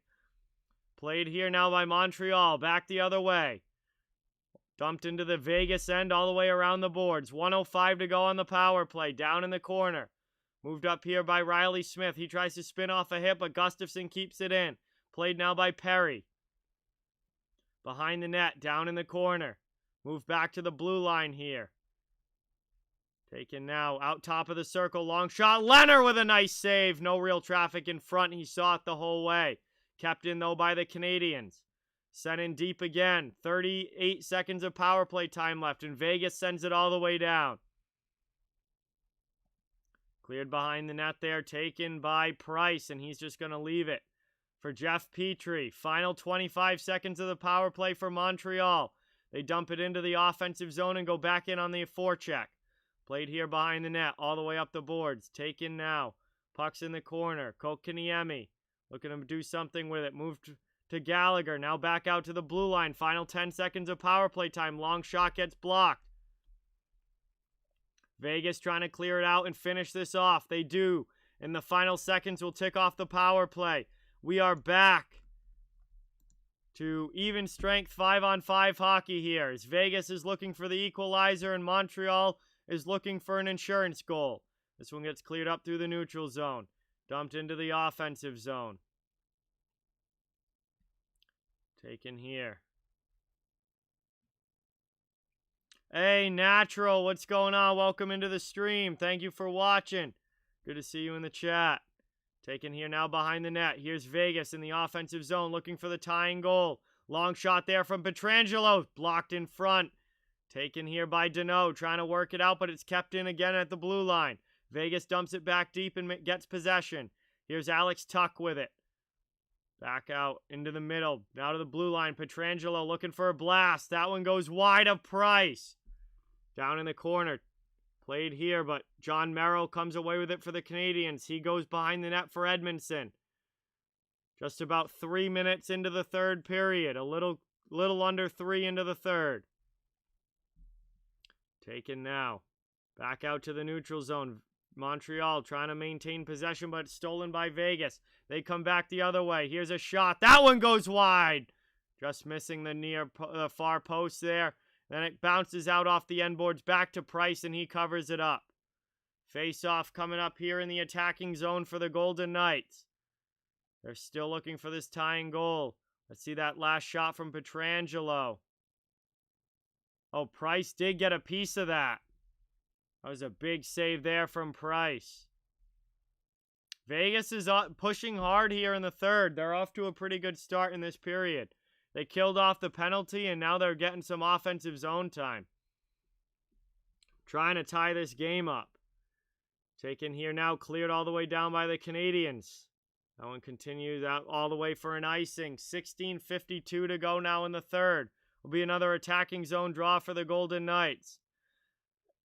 [SPEAKER 1] Played here now by Montreal. Back the other way. Dumped into the Vegas end all the way around the boards. 1:05 to go on the power play. Down in the corner. Moved up here by Riley Smith. He tries to spin off a hit, but Gustafsson keeps it in. Played now by Perry. Behind the net, down in the corner. Move back to the blue line here. Taken now, out top of the circle, long shot. Leonard with a nice save. No real traffic in front. He saw it the whole way. Kept in, though, by the Canadiens. Sent in deep again. 38 seconds of power play time left, and Vegas sends it all the way down. Cleared behind the net there, taken by Price, and he's just going to leave it for Jeff Petrie. Final 25 seconds of the power play for Montreal. They dump it into the offensive zone and go back in on the forecheck. Played here behind the net, all the way up the boards. Taken now. Puck's in the corner. Kotkaniemi looking to do something with it. Moved to Gallagher. Now back out to the blue line. Final 10 seconds of power play time. Long shot gets blocked. Vegas trying to clear it out and finish this off. They do. And the final seconds will tick off the power play. We are back to even strength 5-on-5 hockey here. As Vegas is looking for the equalizer and Montreal is looking for an insurance goal. This one gets cleared up through the neutral zone. Dumped into the offensive zone. Taken here. Hey, Natural, what's going on? Welcome into the stream. Thank you for watching. Good to see you in the chat. Taken here now behind the net. Here's Vegas in the offensive zone looking for the tying goal. Long shot there from Pietrangelo. Blocked in front. Taken here by Deneau. Trying to work it out, but it's kept in again at the blue line. Vegas dumps it back deep and gets possession. Here's Alex Tuck with it. Back out into the middle. Now to the blue line. Pietrangelo looking for a blast. That one goes wide of Price. Down in the corner. Played here, but John Merrill comes away with it for the Canadiens. He goes behind the net for Edmondson. Just about 3 minutes into the third period. A little under 3 into the third. Taken now. Back out to the neutral zone. Montreal trying to maintain possession, but stolen by Vegas. They come back the other way. Here's a shot. That one goes wide. Just missing the far post there. Then it bounces out off the end boards back to Price, and he covers it up. Face-off coming up here in the attacking zone for the Golden Knights. They're still looking for this tying goal. Let's see that last shot from Pietrangelo. Oh, Price did get a piece of that. That was a big save there from Price. Vegas is pushing hard here in the third. They're off to a pretty good start in this period. They killed off the penalty, and now they're getting some offensive zone time. Trying to tie this game up. Taken here now, cleared all the way down by the Canadiens. That one continues out all the way for an icing. 16:52 to go now in the third. Will be another attacking zone draw for the Golden Knights.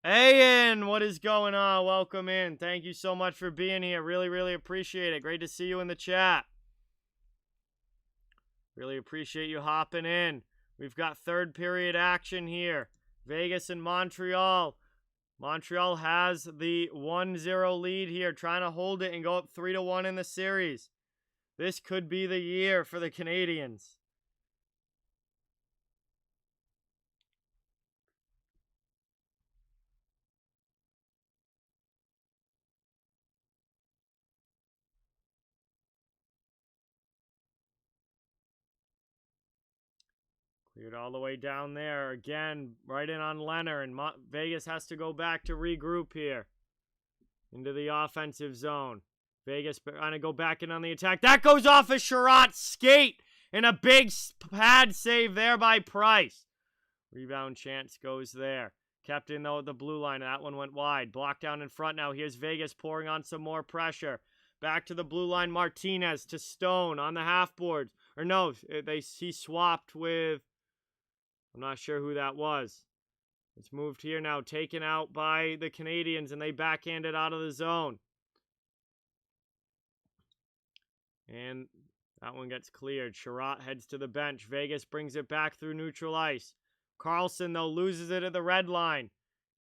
[SPEAKER 1] Hey, Ian, what is going on? Welcome in. Thank you so much for being here. Really, really appreciate it. Great to see you in the chat. Really appreciate you hopping in. We've got third period action here. Vegas and Montreal. Montreal has the 1-0 lead here, trying to hold it and go up 3-1 in the series. This could be the year for the Canadiens. Cleared all the way down there. Again, right in on Leonard. And Vegas has to go back to regroup here. Into the offensive zone. Vegas trying to go back in on the attack. That goes off a Sherratt's skate. And a big pad save there by Price. Rebound chance goes there. Kept in, though, at the blue line. That one went wide. Blocked down in front now. Here's Vegas pouring on some more pressure. Back to the blue line. Martinez to Stone on the half boards. Or no, he swapped with... I'm not sure who that was. It's moved here now, taken out by the Canadiens, and they backhand it out of the zone. And That one gets cleared. Sherratt heads to the bench. Vegas brings it back through neutral ice. Carlson, though, loses it at the red line.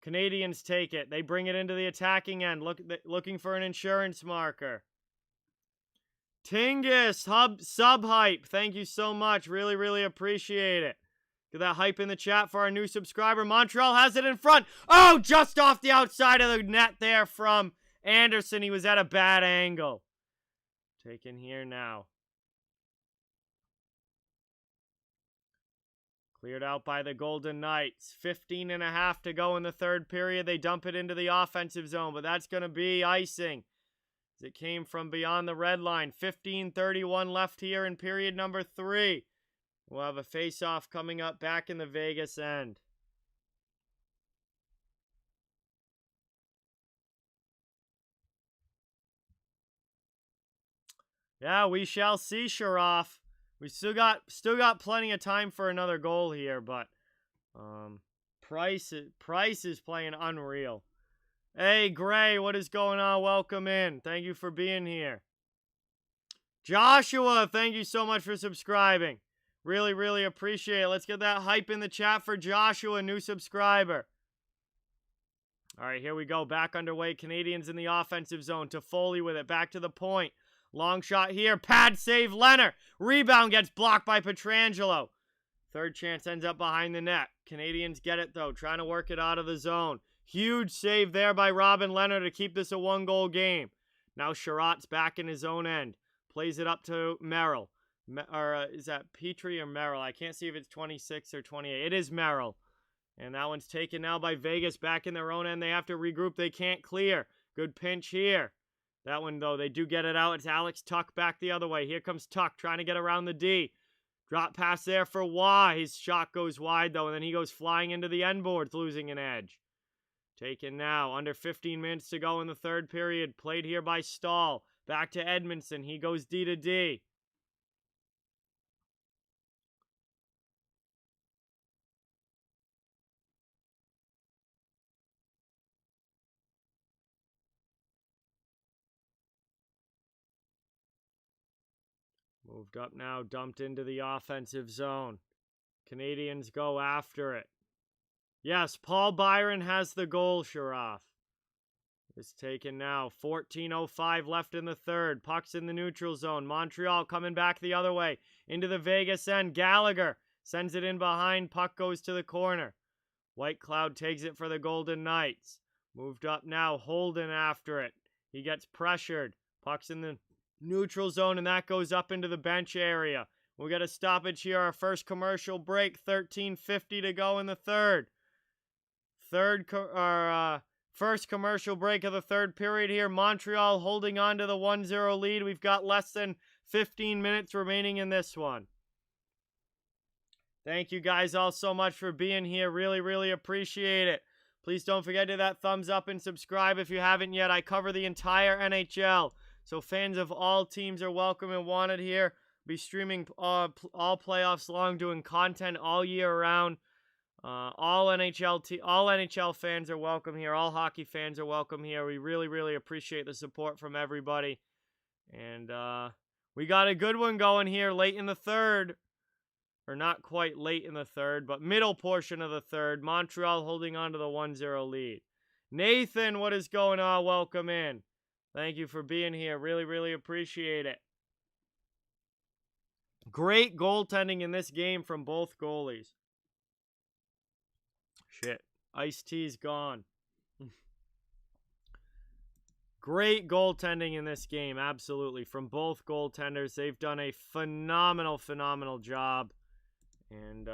[SPEAKER 1] Canadiens take it. They bring it into the attacking end, looking for an insurance marker. Tingus, sub-hype. Thank you so much. Really, really appreciate it. Get that hype in the chat for our new subscriber. Montreal has it in front. Oh, just off the outside of the net there from Anderson. He was at a bad angle. Taken here now. Cleared out by the Golden Knights. 15.5 to go in the third period. They dump it into the offensive zone, but that's going to be icing. As it came from beyond the red line. 15:31 left here in period number 3. We'll have a face-off coming up back in the Vegas end. Yeah, we shall see, Sharaf. We still got plenty of time for another goal here, but Price is playing unreal. Hey, Gray, what is going on? Welcome in. Thank you for being here. Joshua, thank you so much for subscribing. Really, really appreciate it. Let's get that hype in the chat for Joshua, new subscriber. All right, here we go. Back underway. Canadiens in the offensive zone. Toffoli with it. Back to the point. Long shot here. Pad save, Leonard. Rebound gets blocked by Pietrangelo. Third chance ends up behind the net. Canadiens get it, though. Trying to work it out of the zone. Huge save there by Robin Leonard to keep this a one-goal game. Now Sherratt's back in his own end. Plays it up to Merrill. Is that Petrie or Merrill? I can't see if it's 26 or 28. It is Merrill. And that one's taken now by Vegas back in their own end. They have to regroup. They can't clear. Good pinch here. That one, though, they do get it out. It's Alex Tuck back the other way. Here comes Tuck trying to get around the D. Drop pass there for Waugh. His shot goes wide, though, and then he goes flying into the end boards, losing an edge. Taken now. Under 15 minutes to go in the third period. Played here by Stahl. Back to Edmondson. He goes D to D. Moved up now, dumped into the offensive zone. Canadiens go after it. Yes, Paul Byron has the goal, Sharaf. It's taken now. 14:05 left in the third. Puck's in the neutral zone. Montreal coming back the other way. Into the Vegas end. Gallagher sends it in behind. Puck goes to the corner. White Cloud takes it for the Golden Knights. Moved up now. Holden after it. He gets pressured. Puck's in the neutral zone, and that goes up into the bench area. We got a stoppage here. Our first commercial break. 13:50 to go in the third. First commercial break of the third period here. Montreal holding on to the 1-0 lead. We've got less than 15 minutes remaining in this one. Thank you guys all so much for being here. Really, really appreciate it. Please don't forget to hit that thumbs up and subscribe if you haven't yet. I cover the entire NHL. So fans of all teams are welcome and wanted here. Be streaming all playoffs long, doing content all year round. All NHL fans are welcome here. All hockey fans are welcome here. We really, really appreciate the support from everybody. And we got a good one going here late in the third. Or not quite late in the third, but middle portion of the third. Montreal holding on to the 1-0 lead. Nathan, what is going on? Welcome in. Thank you for being here. Really, really appreciate it. Great goaltending in this game from both goalies. Shit. Ice-T's gone. Great goaltending in this game, absolutely. From both goaltenders. They've done a phenomenal, phenomenal job. And,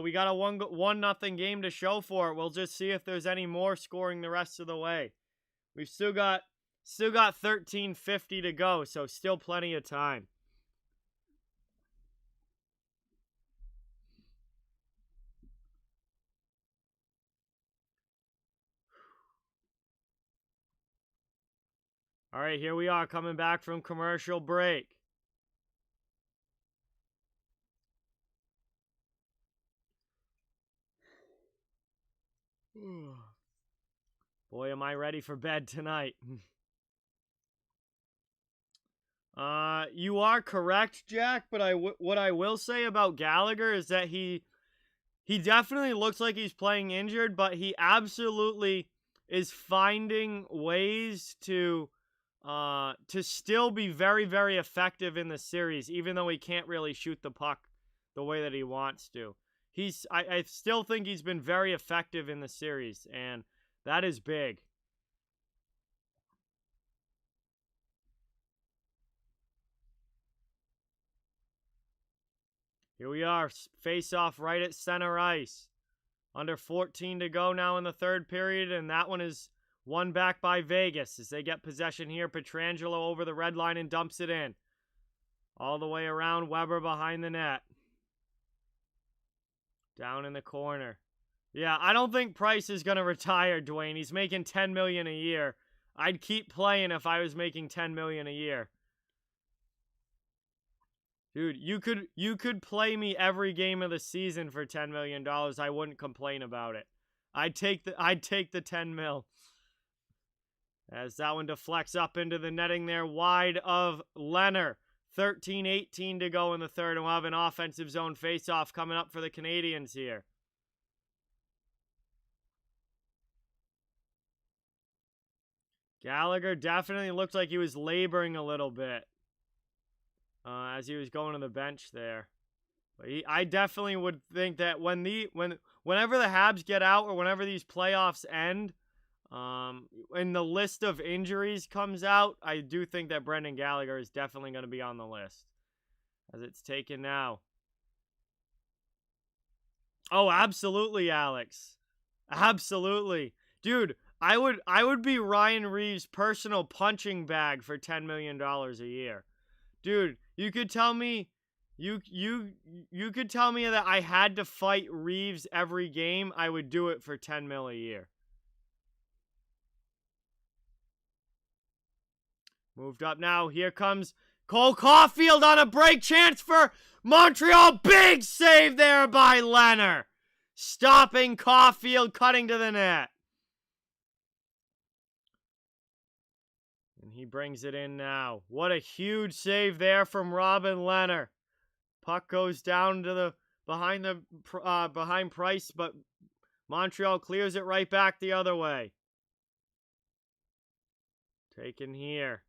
[SPEAKER 1] we got a 1-0 game to show for it. We'll just see if there's any more scoring the rest of the way. We've still got 13:50 to go, so still plenty of time. All right, here we are coming back from commercial break. Boy, am I ready for bed tonight. You are correct, Jack, but what I will say about Gallagher is that he definitely looks like he's playing injured, but he absolutely is finding ways to still be very, very effective in the series, even though he can't really shoot the puck the way that he wants to. I still think he's been very effective in the series, and that is big. Here we are, face off right at center ice. Under 14 to go now in the third period, and that one is won back by Vegas as they get possession here. Pietrangelo over the red line and dumps it in. All the way around, Weber behind the net. Down in the corner. Yeah, I don't think Price is going to retire, Dwayne. He's making $10 million a year. I'd keep playing if I was making $10 million a year. Dude, you could play me every game of the season for $10 million. I wouldn't complain about it. I'd take the 10 mil. As that one deflects up into the netting there, wide of Leonard. 13-18 to go in the third, and we'll have an offensive zone faceoff coming up for the Canadiens here. Gallagher definitely looked like he was laboring a little bit as he was going to the bench there. But I definitely would think that whenever the Habs get out or whenever these playoffs end, when the list of injuries comes out, I do think that Brendan Gallagher is definitely going to be on the list as it's taken now. Oh, absolutely, Alex. Absolutely. Dude, I would be Ryan Reeves' personal punching bag for $10 million a year. Dude, you could tell me you could tell me that I had to fight Reeves every game, I would do it for 10 mil a year. Moved up now. Here comes Cole Caulfield on a break chance for Montreal. Big save there by Leonard. Stopping Caulfield, cutting to the net. And he brings it in now. What a huge save there from Robin Leonard. Puck goes down to the behind Price, but Montreal clears it right back the other way. Taken here.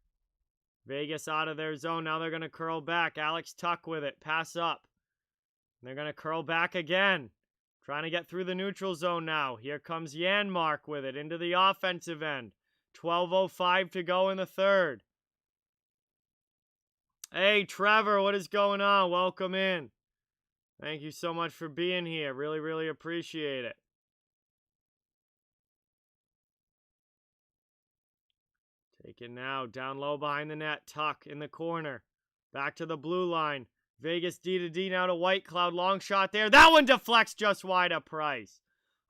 [SPEAKER 1] Vegas out of their zone. Now they're going to curl back. Alex Tuck with it. Pass up. They're going to curl back again. Trying to get through the neutral zone now. Here comes Janmark with it into the offensive end. 12:05 to go in the third. Hey, Trevor, what is going on? Welcome in. Thank you so much for being here. Really, really appreciate it. Taken now. Down low behind the net. Tuck in the corner. Back to the blue line. Vegas D to D now to White Cloud. Long shot there. That one deflects just wide of Price.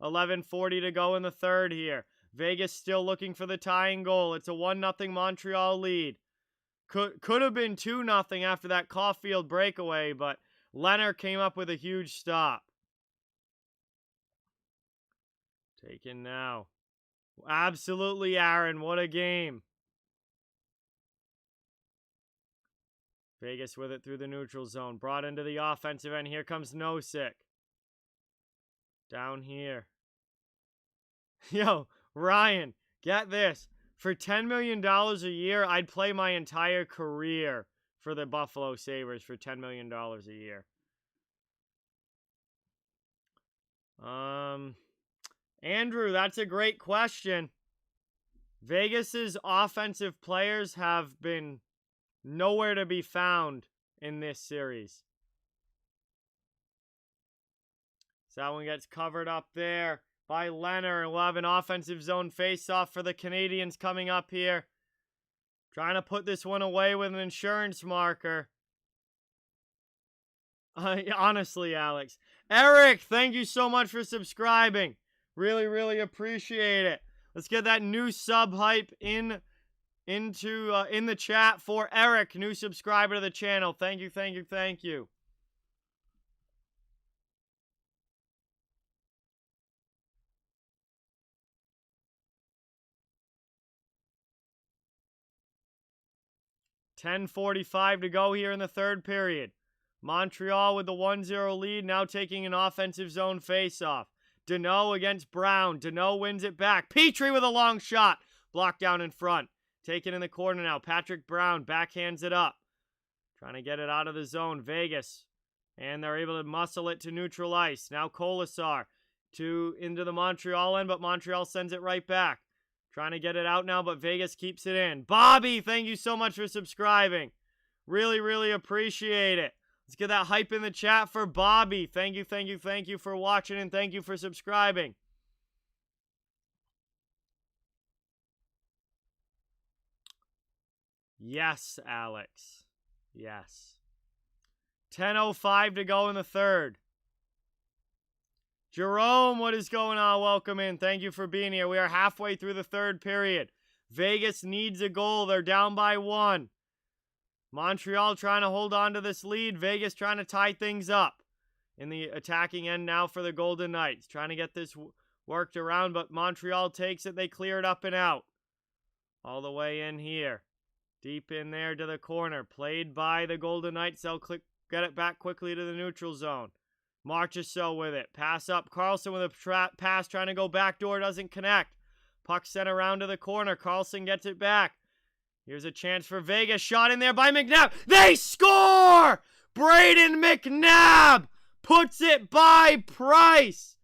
[SPEAKER 1] 11:40 to go in the third here. Vegas still looking for the tying goal. It's a 1-0 Montreal lead. Could have been 2-0 after that Caulfield breakaway, but Leonard came up with a huge stop. Taken now. Absolutely, Aaron. What a game. Vegas with it through the neutral zone. Brought into the offensive end. Here comes Nosek. Down here. Yo, Ryan, get this. For $10 million a year, I'd play my entire career for the Buffalo Sabres for $10 million a year. Andrew, that's a great question. Vegas's offensive players have been nowhere to be found in this series. So that one gets covered up there by Leonard. We'll have an offensive zone face-off for the Canadiens coming up here. Trying to put this one away with an insurance marker. Honestly, Alex. Eric, thank you so much for subscribing. Really, really appreciate it. Let's get that new sub hype in the chat for Eric, new subscriber to the channel. Thank you, thank you, thank you. 10:45 to go here in the third period. Montreal with the 1-0 lead, now taking an offensive zone faceoff. Deneau against Brown. Deneau wins it back. Petrie with a long shot. Blocked down in front. Taken in the corner now. Patrick Brown backhands it up. Trying to get it out of the zone. Vegas. And they're able to muscle it to neutral ice. Now Colasar into the Montreal end, but Montreal sends it right back. Trying to get it out now, but Vegas keeps it in. Bobby, thank you so much for subscribing. Really, really appreciate it. Let's get that hype in the chat for Bobby. Thank you, thank you, thank you for watching, and thank you for subscribing. Yes, Alex. Yes. 10:05 to go in the third. Jerome, what is going on? Welcome in. Thank you for being here. We are halfway through the third period. Vegas needs a goal. They're down by 1. Montreal trying to hold on to this lead. Vegas trying to tie things up. In the attacking end now for the Golden Knights. Trying to get this worked around, but Montreal takes it. They clear it up and out. All the way in here. Deep in there to the corner. Played by the Golden Knights. They'll get it back quickly to the neutral zone. Marchessault with it. Pass up. Carlson with a pass trying to go backdoor. Doesn't connect. Puck sent around to the corner. Carlson gets it back. Here's a chance for Vegas. Shot in there by McNabb. They score! Braden McNabb puts it by Price.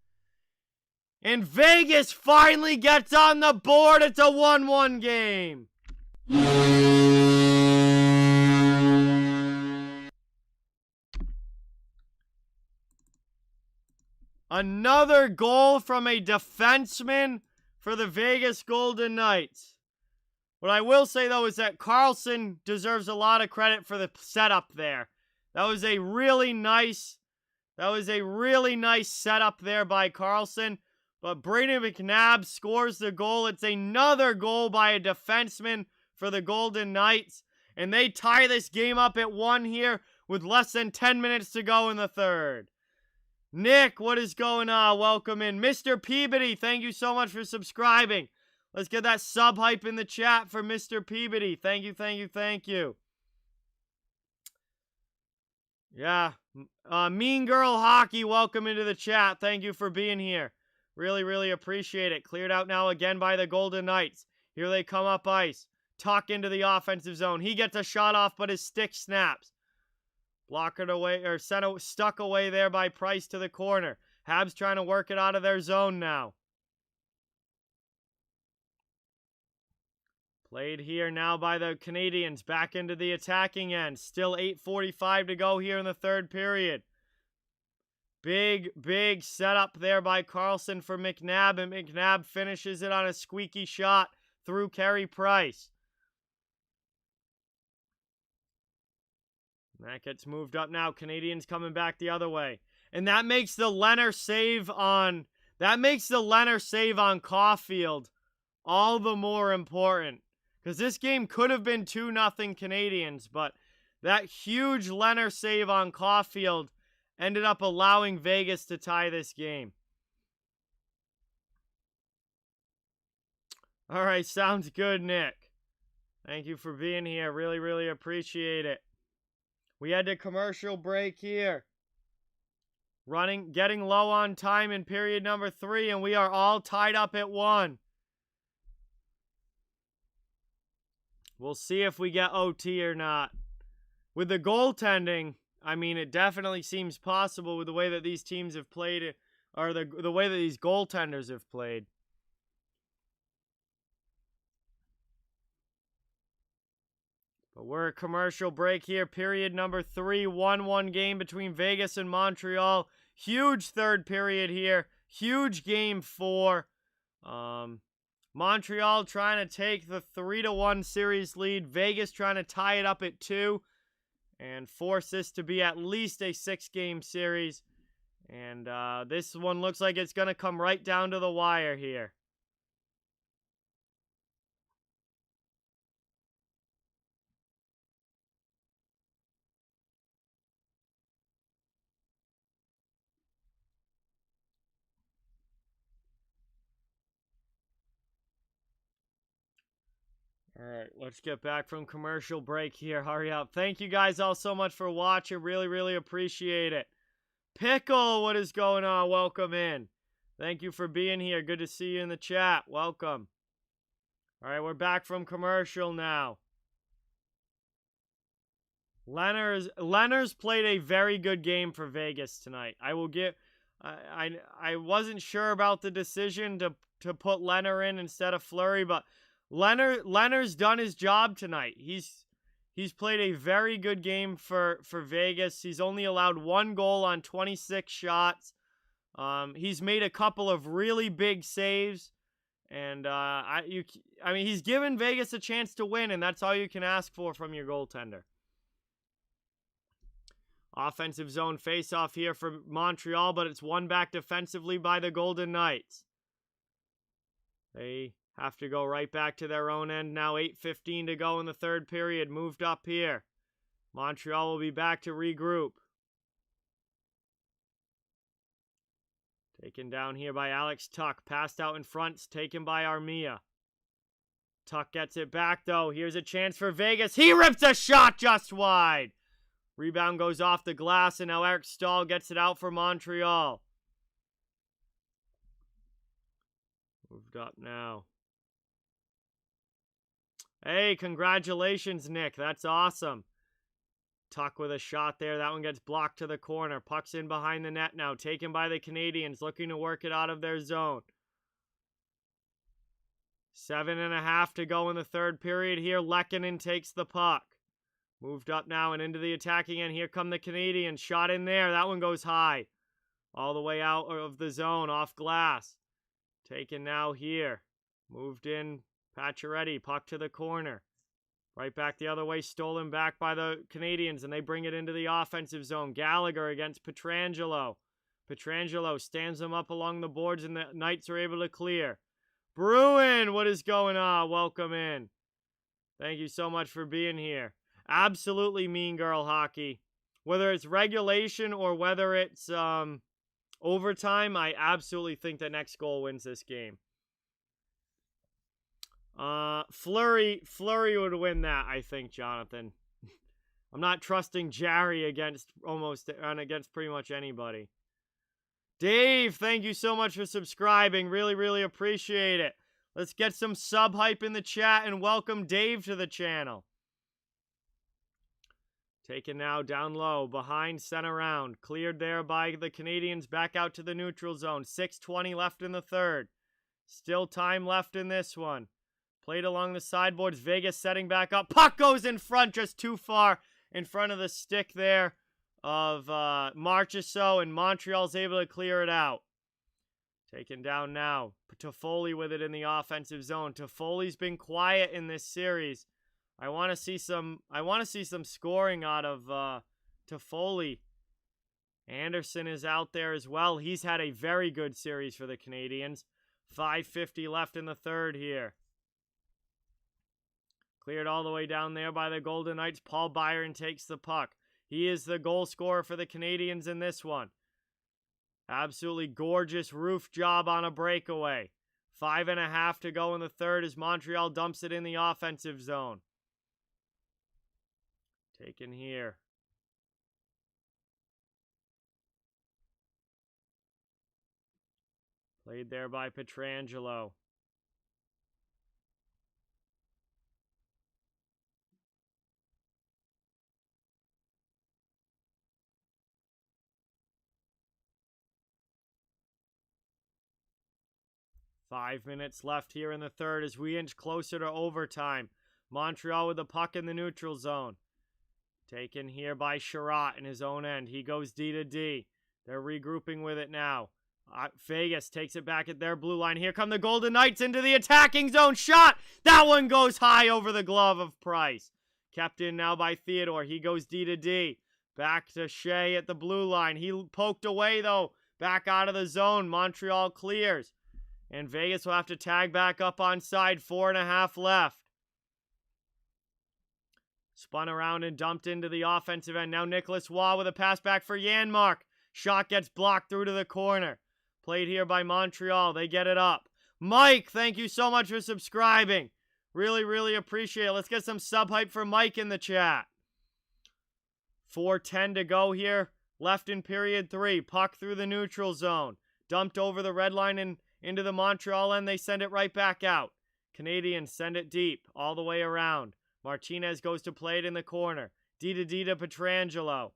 [SPEAKER 1] And Vegas finally gets on the board. It's a 1-1 game. Another goal from a defenseman for the Vegas Golden Knights. What I will say, though, is that Carlson deserves a lot of credit for the setup there. That was a really nice setup there by Carlson. But Braden McNabb scores the goal. It's another goal by a defenseman for the Golden Knights. And they tie this game up at 1 here with less than 10 minutes to go in the third. Nick, what is going on? Welcome in. Mr. Peabody, thank you so much for subscribing. Let's get that sub hype in the chat for Mr. Peabody. Thank you, thank you, thank you. Yeah. Mean Girl Hockey, welcome into the chat. Thank you for being here. Really, really appreciate it. Cleared out now again by the Golden Knights. Here they come up ice. Tuck into the offensive zone. He gets a shot off, but his stick snaps. Blocked away, or stuck away there by Price to the corner. Habs trying to work it out of their zone now. Played here now by the Canadiens. Back into the attacking end. Still 8:45 to go here in the third period. Big setup there by Carlson for McNabb. And McNabb finishes it on a squeaky shot through Carey Price. That gets moved up now. Canadiens coming back the other way. And that makes the Leonard save on Caulfield all the more important. Because this game could have been 2-0 Canadiens, but that huge Leonard save on Caulfield ended up allowing Vegas to tie this game. All right, sounds good, Nick. Thank you for being here. Really, really appreciate it. We had a commercial break here. Getting low on time in period number 3, and we are all tied up at 1. We'll see if we get OT or not. With the goaltending, I mean, it definitely seems possible with the way that these teams have played, or the way that these goaltenders have played. But we're at commercial break here. Period number 3, 1-1 game between Vegas and Montreal. Huge third period here. Huge game 4. Montreal trying to take the 3-1 series lead. Vegas trying to tie it up at 2 and force this to be at least a 6-game series. And this one looks like it's going to come right down to the wire here. All right, let's get back from commercial break here. Hurry up. Thank you guys all so much for watching. Really, really appreciate it. Pickle, what is going on? Welcome in. Thank you for being here. Good to see you in the chat. Welcome. All right, we're back from commercial now. Leonard's played a very good game for Vegas tonight. I will give. I wasn't sure about the decision to put Leonard in instead of Fleury, but Leonard's done his job tonight. He's played a very good game for Vegas. He's only allowed 1 goal on 26 shots. He's made a couple of really big saves, and I mean he's given Vegas a chance to win, and that's all you can ask for from your goaltender. Offensive zone face-off here for Montreal, but it's won back defensively by the Golden Knights. They have to go right back to their own end now. 8:15 to go in the third period. Moved up here. Montreal will be back to regroup. Taken down here by Alex Tuch. Passed out in front. Taken by Armia. Tuch gets it back, though. Here's a chance for Vegas. He rips a shot just wide. Rebound goes off the glass, and now Eric Stahl gets it out for Montreal. Moved up now. Hey, congratulations, Nick. That's awesome. Tuch with a shot there. That one gets blocked to the corner. Puck's in behind the net now. Taken by the Canadiens, looking to work it out of their zone. 7.5 to go in the third period here. Lehkonen takes the puck. Moved up now and into the attacking end. Here come the Canadiens. Shot in there. That one goes high. All the way out of the zone, off glass. Taken now here. Moved in. Pacioretty. Puck to the corner. Right back the other way. Stolen back by the Canadiens, and they bring it into the offensive zone. Gallagher against Pietrangelo. Pietrangelo stands them up along the boards, and the Knights are able to clear. Bruin, what is going on? Welcome in. Thank you so much for being here. Absolutely mean girl hockey. Whether it's regulation or whether it's overtime, I absolutely think the next goal wins this game. Fleury would win that, I think, Jonathan. I'm not trusting Jarry against pretty much anybody. Dave, thank you so much for subscribing. Really, really appreciate it. Let's get some sub hype in the chat and welcome Dave to the channel. Taken now down low, behind center round. Cleared there by the Canadiens, back out to the neutral zone. 6:20 left in the third. Still time left in this one. Played along the sideboards. Vegas setting back up. Puck goes in front, just too far in front of the stick there of Marchessault, and Montreal's able to clear it out. Taken down now. Toffoli with it in the offensive zone. Toffoli's been quiet in this series. I want to see some scoring out of Toffoli. Anderson is out there as well. He's had a very good series for the Canadiens. 5:50 left in the third here. Cleared all the way down there by the Golden Knights. Paul Byron takes the puck. He is the goal scorer for the Canadiens in this one. Absolutely gorgeous roof job on a breakaway. 5.5 to go in the third as Montreal dumps it in the offensive zone. Taken here. Played there by Pietrangelo. Five minutes left here in the third as we inch closer to overtime. Montreal with the puck in the neutral zone. Taken here by Sherratt in his own end. He goes D to D. They're regrouping with it now. Vegas takes it back at their blue line. Here come the Golden Knights into the attacking zone. Shot! That one goes high over the glove of Price. Kept in now by Theodore. He goes D to D. Back to Shea at the blue line. He poked away, though. Back out of the zone. Montreal clears. And Vegas will have to tag back up on side. 4.5 left. Spun around and dumped into the offensive end. Now Nicholas Waugh with a pass back for Janmark. Shot gets blocked through to the corner. Played here by Montreal. They get it up. Mike, thank you so much for subscribing. Really, really appreciate it. Let's get some sub hype for Mike in the chat. 4:10 to go here. Left in period 3. Puck through the neutral zone. Dumped over the red line and into the Montreal end. They send it right back out. Canadiens send it deep all the way around. Martinez goes to play it in the corner. D to Pietrangelo.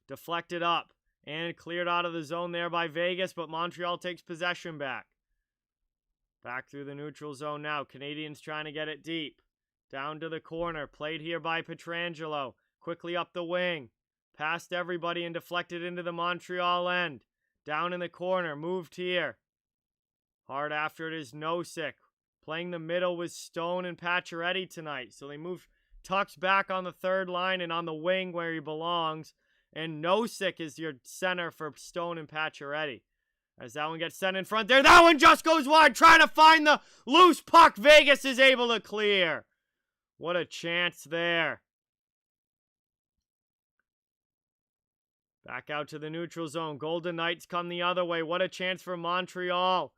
[SPEAKER 1] Deflected up and cleared out of the zone there by Vegas, but Montreal takes possession back. Back through the neutral zone now. Canadiens trying to get it deep. Down to the corner. Played here by Pietrangelo. Quickly up the wing. Past everybody and deflected into the Montreal end. Down in the corner. Moved here. Hard after it is Nosek. Playing the middle with Stone and Pacioretty tonight. So they moved Tuck's back on the third line and on the wing where he belongs. And Nosek is your center for Stone and Pacioretty. As that one gets sent in front there. That one just goes wide. Trying to find the loose puck. Vegas is able to clear. What a chance there. Back out to the neutral zone. Golden Knights come the other way. What a chance for Montreal.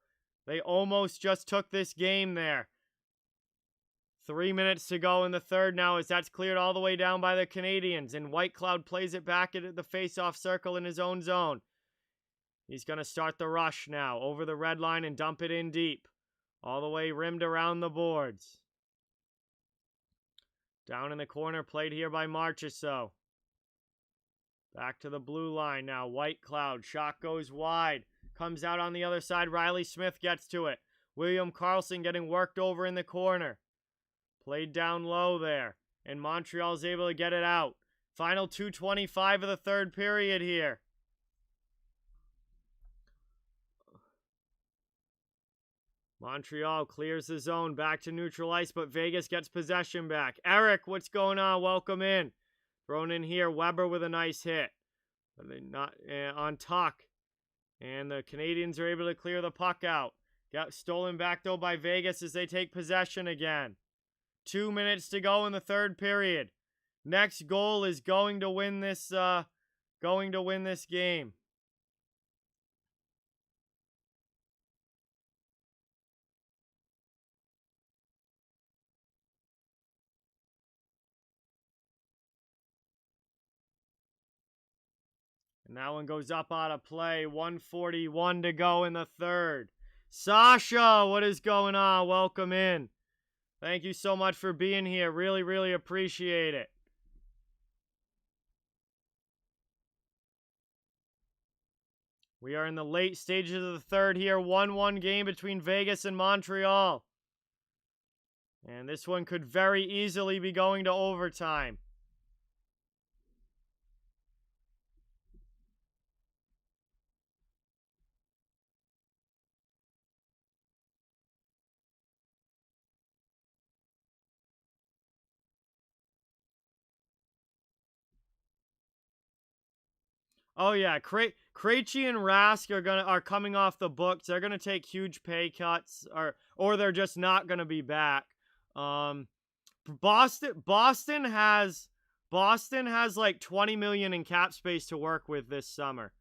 [SPEAKER 1] They almost just took this game there. 3 minutes to go in the third now as that's cleared all the way down by the Canadiens. And Whitecloud plays it back at the face-off circle in his own zone. He's going to start the rush now over the red line and dump it in deep. All the way rimmed around the boards. Down in the corner, played here by Marchessault. Back to the blue line now. Whitecloud. Shot goes wide. Comes out on the other side. Riley Smith gets to it. William Karlsson getting worked over in the corner. Played down low there. And Montreal's able to get it out. Final 2:25 of the third period here. Montreal clears the zone. Back to neutral ice, but Vegas gets possession back. Eric, what's going on? Welcome in. Thrown in here. Weber with a nice hit. But they not on Tuck. And the Canadiens are able to clear the puck out. Got stolen back, though, by Vegas as they take possession again. 2 minutes to go in the third period. Next goal is going to win this game. And that one goes up out of play. 1:41 to go in the third. Sasha, what is going on? Welcome in. Thank you so much for being here. Really, really appreciate it. We are in the late stages of the third here. 1-1 game between Vegas and Montreal. And this one could very easily be going to overtime. Oh yeah, Krejci and Rask are coming off the books. They're gonna take huge pay cuts, or they're just not gonna be back. Boston has like $20 million in cap space to work with this summer.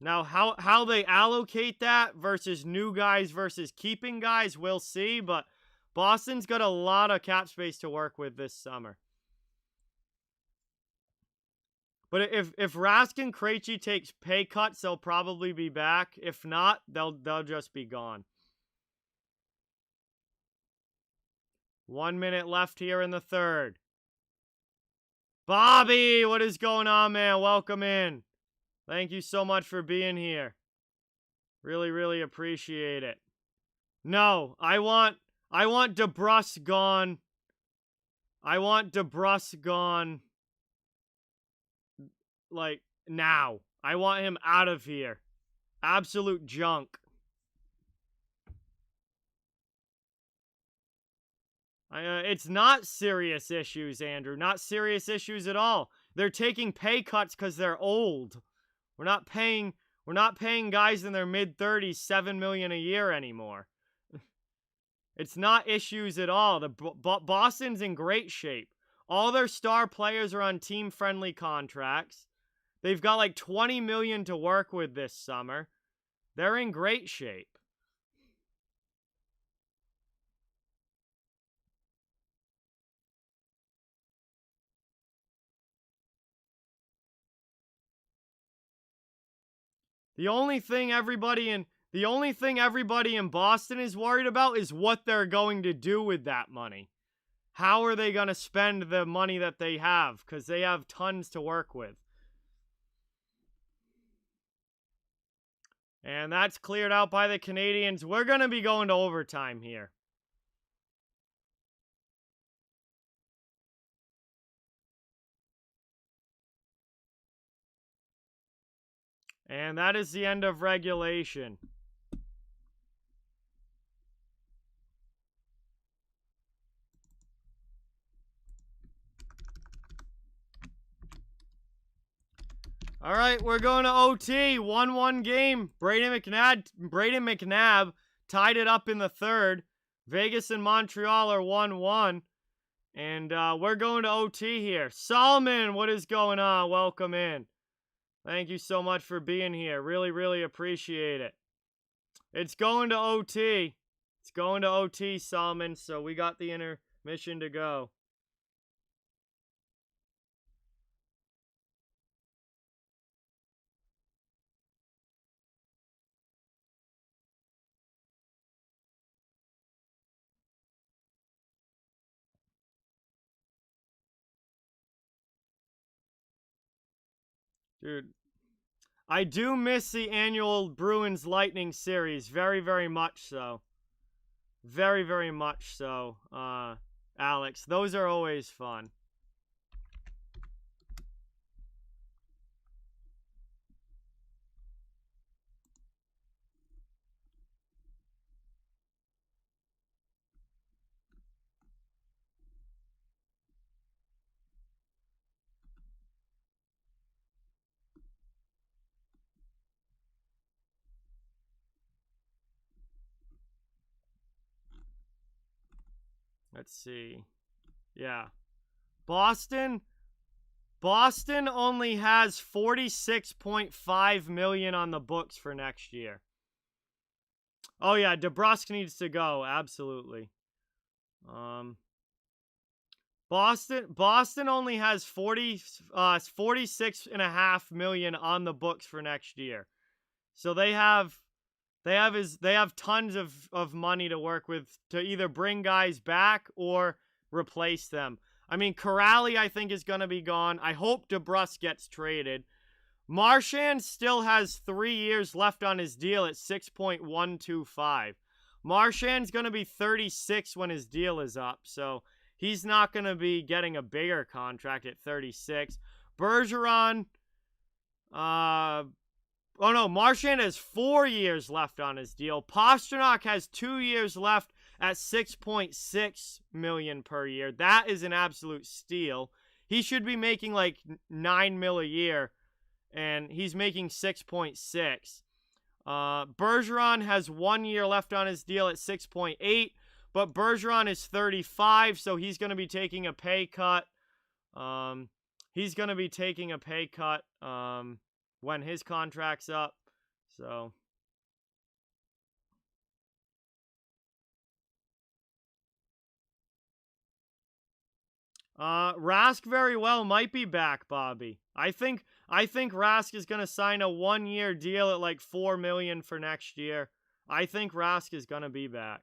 [SPEAKER 1] Now how they allocate that versus new guys versus keeping guys, we'll see. But Boston's got a lot of cap space to work with this summer. But if Rask and Krejci takes pay cuts, they'll probably be back. If not, they'll just be gone. 1 minute left here in the third. Bobby, what is going on, man? Welcome in. Thank you so much for being here. Really, really appreciate it. No, I want DeBrusk gone. I want DeBrusk gone. Like, now. I want him out of here. Absolute junk. It's not serious issues, Andrew. Not serious issues at all. They're taking pay cuts because they're old. We're not paying guys in their mid-30s $7 million a year anymore. It's not issues at all. Boston's in great shape. All their star players are on team-friendly contracts. They've got like $20 million to work with this summer. They're in great shape. The only thing everybody in Boston is worried about is what they're going to do with that money. How are they going to spend the money that they have? Because they have tons to work with. And that's cleared out by the Canadiens. We're going to be going to overtime here. And that is the end of regulation. All right, we're going to OT. 1-1 game. Braden McNabb tied it up in the third. Vegas and Montreal are 1-1. And we're going to OT here. Solomon, what is going on? Welcome in. Thank you so much for being here. Really, really appreciate it. It's going to OT. It's going to OT, Solomon. So we got the intermission to go. Dude, I do miss the annual Bruins Lightning series. Very, very much so. Very, very much so, Alex. Those are always fun. Let's see. Yeah. Boston only has $46.5 million on the books for next year. Oh yeah, DeBrusk needs to go, absolutely. Boston only has $46.5 million on the books for next year. So they have tons of money to work with to either bring guys back or replace them. I mean, Corrali, I think, is going to be gone. I hope DeBrusk gets traded. Marchand still has 3 years left on his deal at $6.125. Marchand's going to be 36 when his deal is up, so he's not going to be getting a bigger contract at 36. Bergeron, oh no, Marchand has 4 years left on his deal. Pastrnak has 2 years left at $6.6 million per year. That is an absolute steal. He should be making like $9 million a year, and he's making 6.6. Bergeron has 1 year left on his deal at 6.8, but Bergeron is 35, so he's going to be taking a pay cut. He's going to be taking a pay cut when his contract's up. So Rask very well might be back, Bobby. I think Rask is going to sign a 1 year deal at like $4 million for next year. I think Rask is going to be back.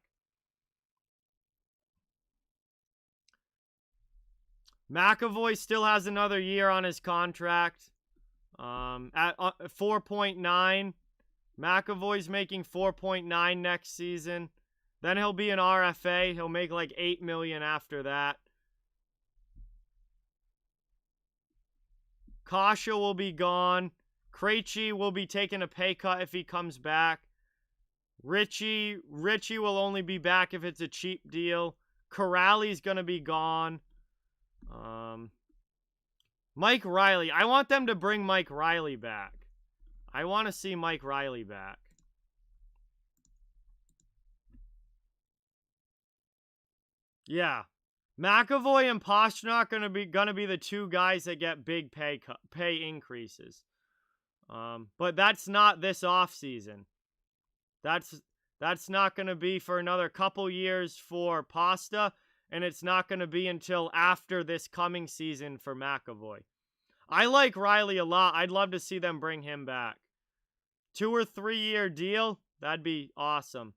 [SPEAKER 1] McAvoy still has another year on his contract. At 4.9. McAvoy's making 4.9 next season. Then he'll be an RFA. He'll make like $8 million after that. Kasha will be gone. Krejci will be taking a pay cut if he comes back. Richie will only be back if it's a cheap deal. Corrali's going to be gone. Mike Riley. I want them to bring Mike Riley back. I want to see Mike Riley back. Yeah. McAvoy and Pastrnak gonna be the two guys that get big pay increases. But that's not this offseason. That's not gonna be for another couple years for Pasta, and it's not gonna be until after this coming season for McAvoy. I like Riley a lot. I'd love to see them bring him back. 2 or 3 year deal, that'd be awesome.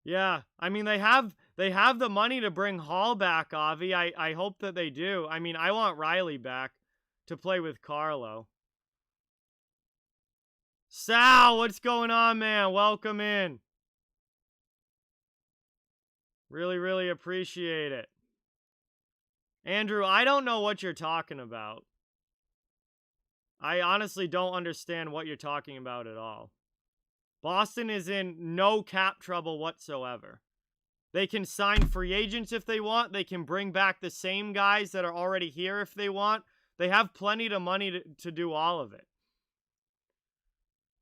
[SPEAKER 1] Yeah, I mean they have the money to bring Hall back, Avi. I hope that they do. I mean, I want Riley back to play with Carlo. Sal, what's going on, man? Welcome in. Really, really appreciate it. Andrew, I don't know what you're talking about. I honestly don't understand what you're talking about at all. Boston is in no cap trouble whatsoever. They can sign free agents if they want. They can bring back the same guys that are already here if they want. They have plenty of money to do all of it.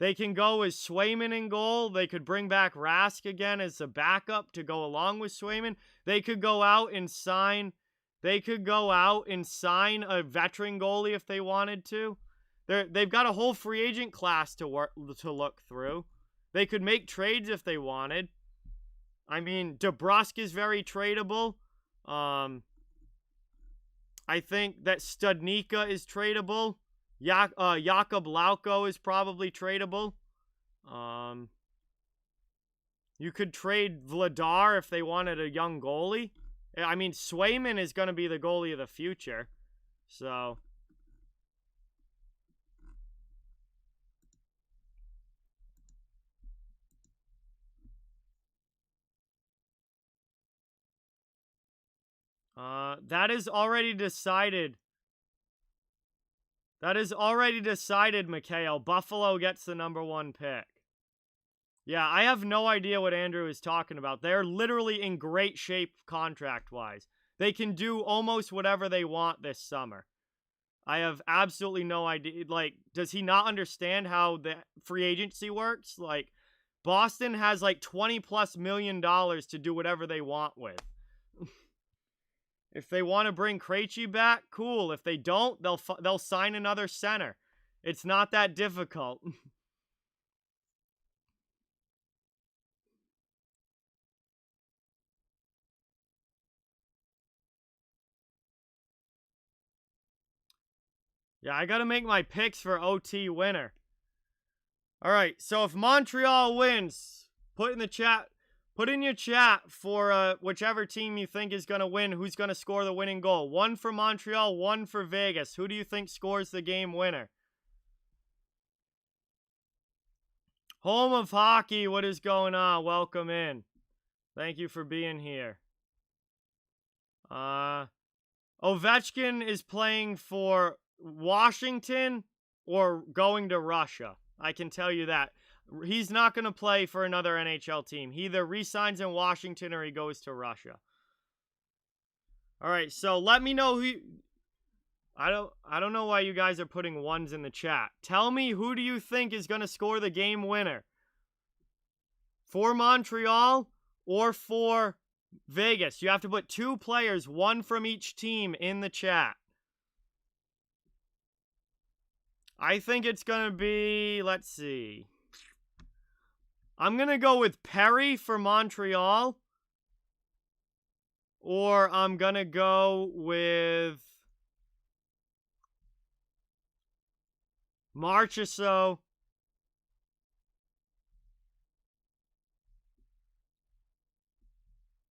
[SPEAKER 1] They can go with Swayman in goal. They could bring back Rask again as a backup to go along with Swayman. They could go out and sign a veteran goalie if they wanted to. They've got a whole free agent class to look through. They could make trades if they wanted. I mean, DeBrusk is very tradable. I think that Studnicka is tradable. Jakub Lauko is probably tradable. You could trade Vladar if they wanted a young goalie. I mean, Swayman is going to be the goalie of the future. So... that is already decided. That is already decided, Mikhail. Buffalo gets the #1 pick. Yeah, I have no idea what Andrew is talking about. They're literally in great shape contract-wise. They can do almost whatever they want this summer. I have absolutely no idea. Like, does he not understand how the free agency works? Like, Boston has like $20+ million to do whatever they want with. If they want to bring Krejci back, cool. If they don't, they'll sign another center. It's not that difficult. Yeah, I got to make my picks for OT winner. All right, so if Montreal wins, put in your chat for whichever team you think is going to win, who's going to score the winning goal. 1 for Montreal, 1 for Vegas. Who do you think scores the game winner? Home of Hockey, what is going on? Welcome in. Thank you for being here. Ovechkin is playing for Washington or going to Russia. I can tell you that. He's not going to play for another NHL team. He either re-signs in Washington or he goes to Russia. All right, so let me know who... I don't know why you guys are putting ones in the chat. Tell me, who do you think is going to score the game winner? For Montreal or for Vegas? You have to put 2 players, 1 from each team, in the chat. I think it's going to be, let's see. I'm going to go with Perry for Montreal. Or I'm going to go with Marchessault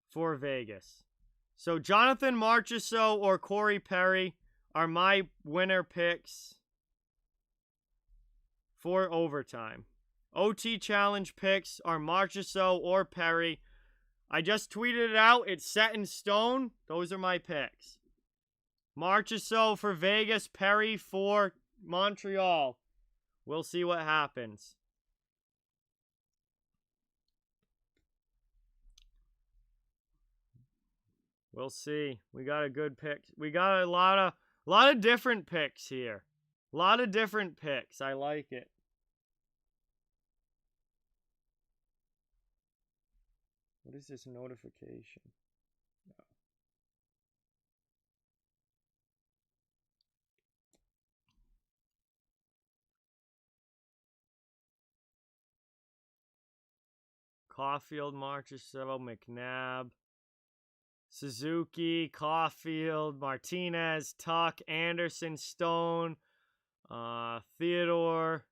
[SPEAKER 1] for Vegas. So Jonathan Marchessault or Corey Perry are my winner picks for overtime. OT challenge picks are Marchessault or Perry. I just tweeted it out. It's set in stone. Those are my picks. Marchessault for Vegas, Perry for Montreal. We'll see what happens. We'll see. We got a good pick. We got a lot of different picks here. A lot of different picks. I like it. What is this notification? Caulfield, Marchessault, McNabb, Suzuki, Caulfield, Martinez, Tuck, Anderson, Stone, Theodore,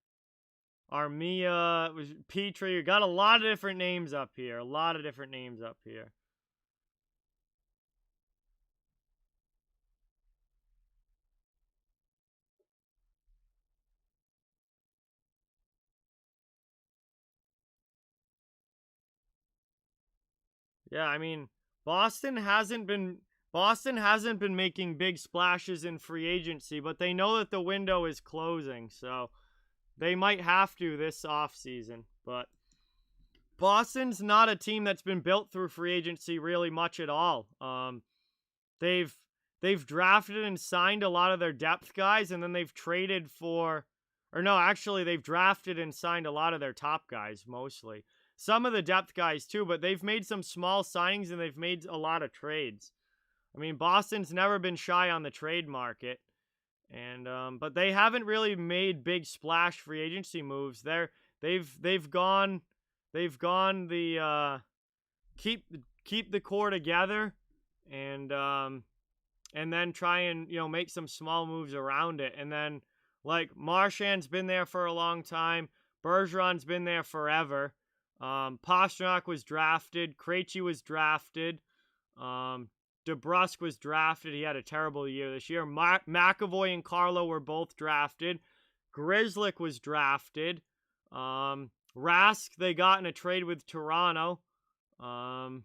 [SPEAKER 1] Armia, was Petrie. You got a lot of different names up here. Yeah, I mean, Boston hasn't been making big splashes in free agency, but they know that the window is closing, so they might have to this offseason. But Boston's not a team that's been built through free agency really much at all. They've drafted and signed a lot of their depth guys, and then they've traded for, or no, actually they've drafted and signed a lot of their top guys mostly. Some of the depth guys too, but they've made some small signings and they've made a lot of trades. I mean, Boston's never been shy on the trade market, and but they haven't really made big splash free agency moves. They've gone the keep the core together, and then try and make some small moves around it. And then like Marchand's been there for a long time, Bergeron's been there forever. Pastrnak was drafted, Krejci was drafted, DeBrusk was drafted. He had a terrible year this year. McAvoy and Carlo were both drafted. Grzelcyk was drafted. Rask they got in a trade with Toronto. Trying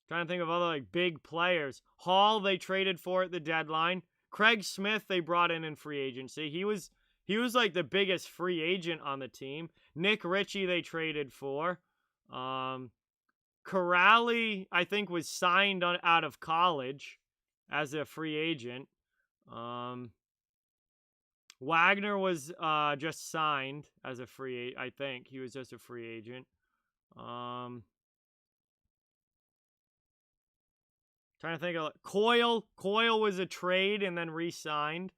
[SPEAKER 1] to think of other like big players. Hall they traded for at the deadline. Craig Smith they brought in free agency. He was like the biggest free agent on the team. Nick Ritchie they traded for. Corrali I think was signed out of college as a free agent. Wagner was just signed as a free agent. I think he was just a free agent. Trying to think of Coyle. Coyle was a trade and then re-signed.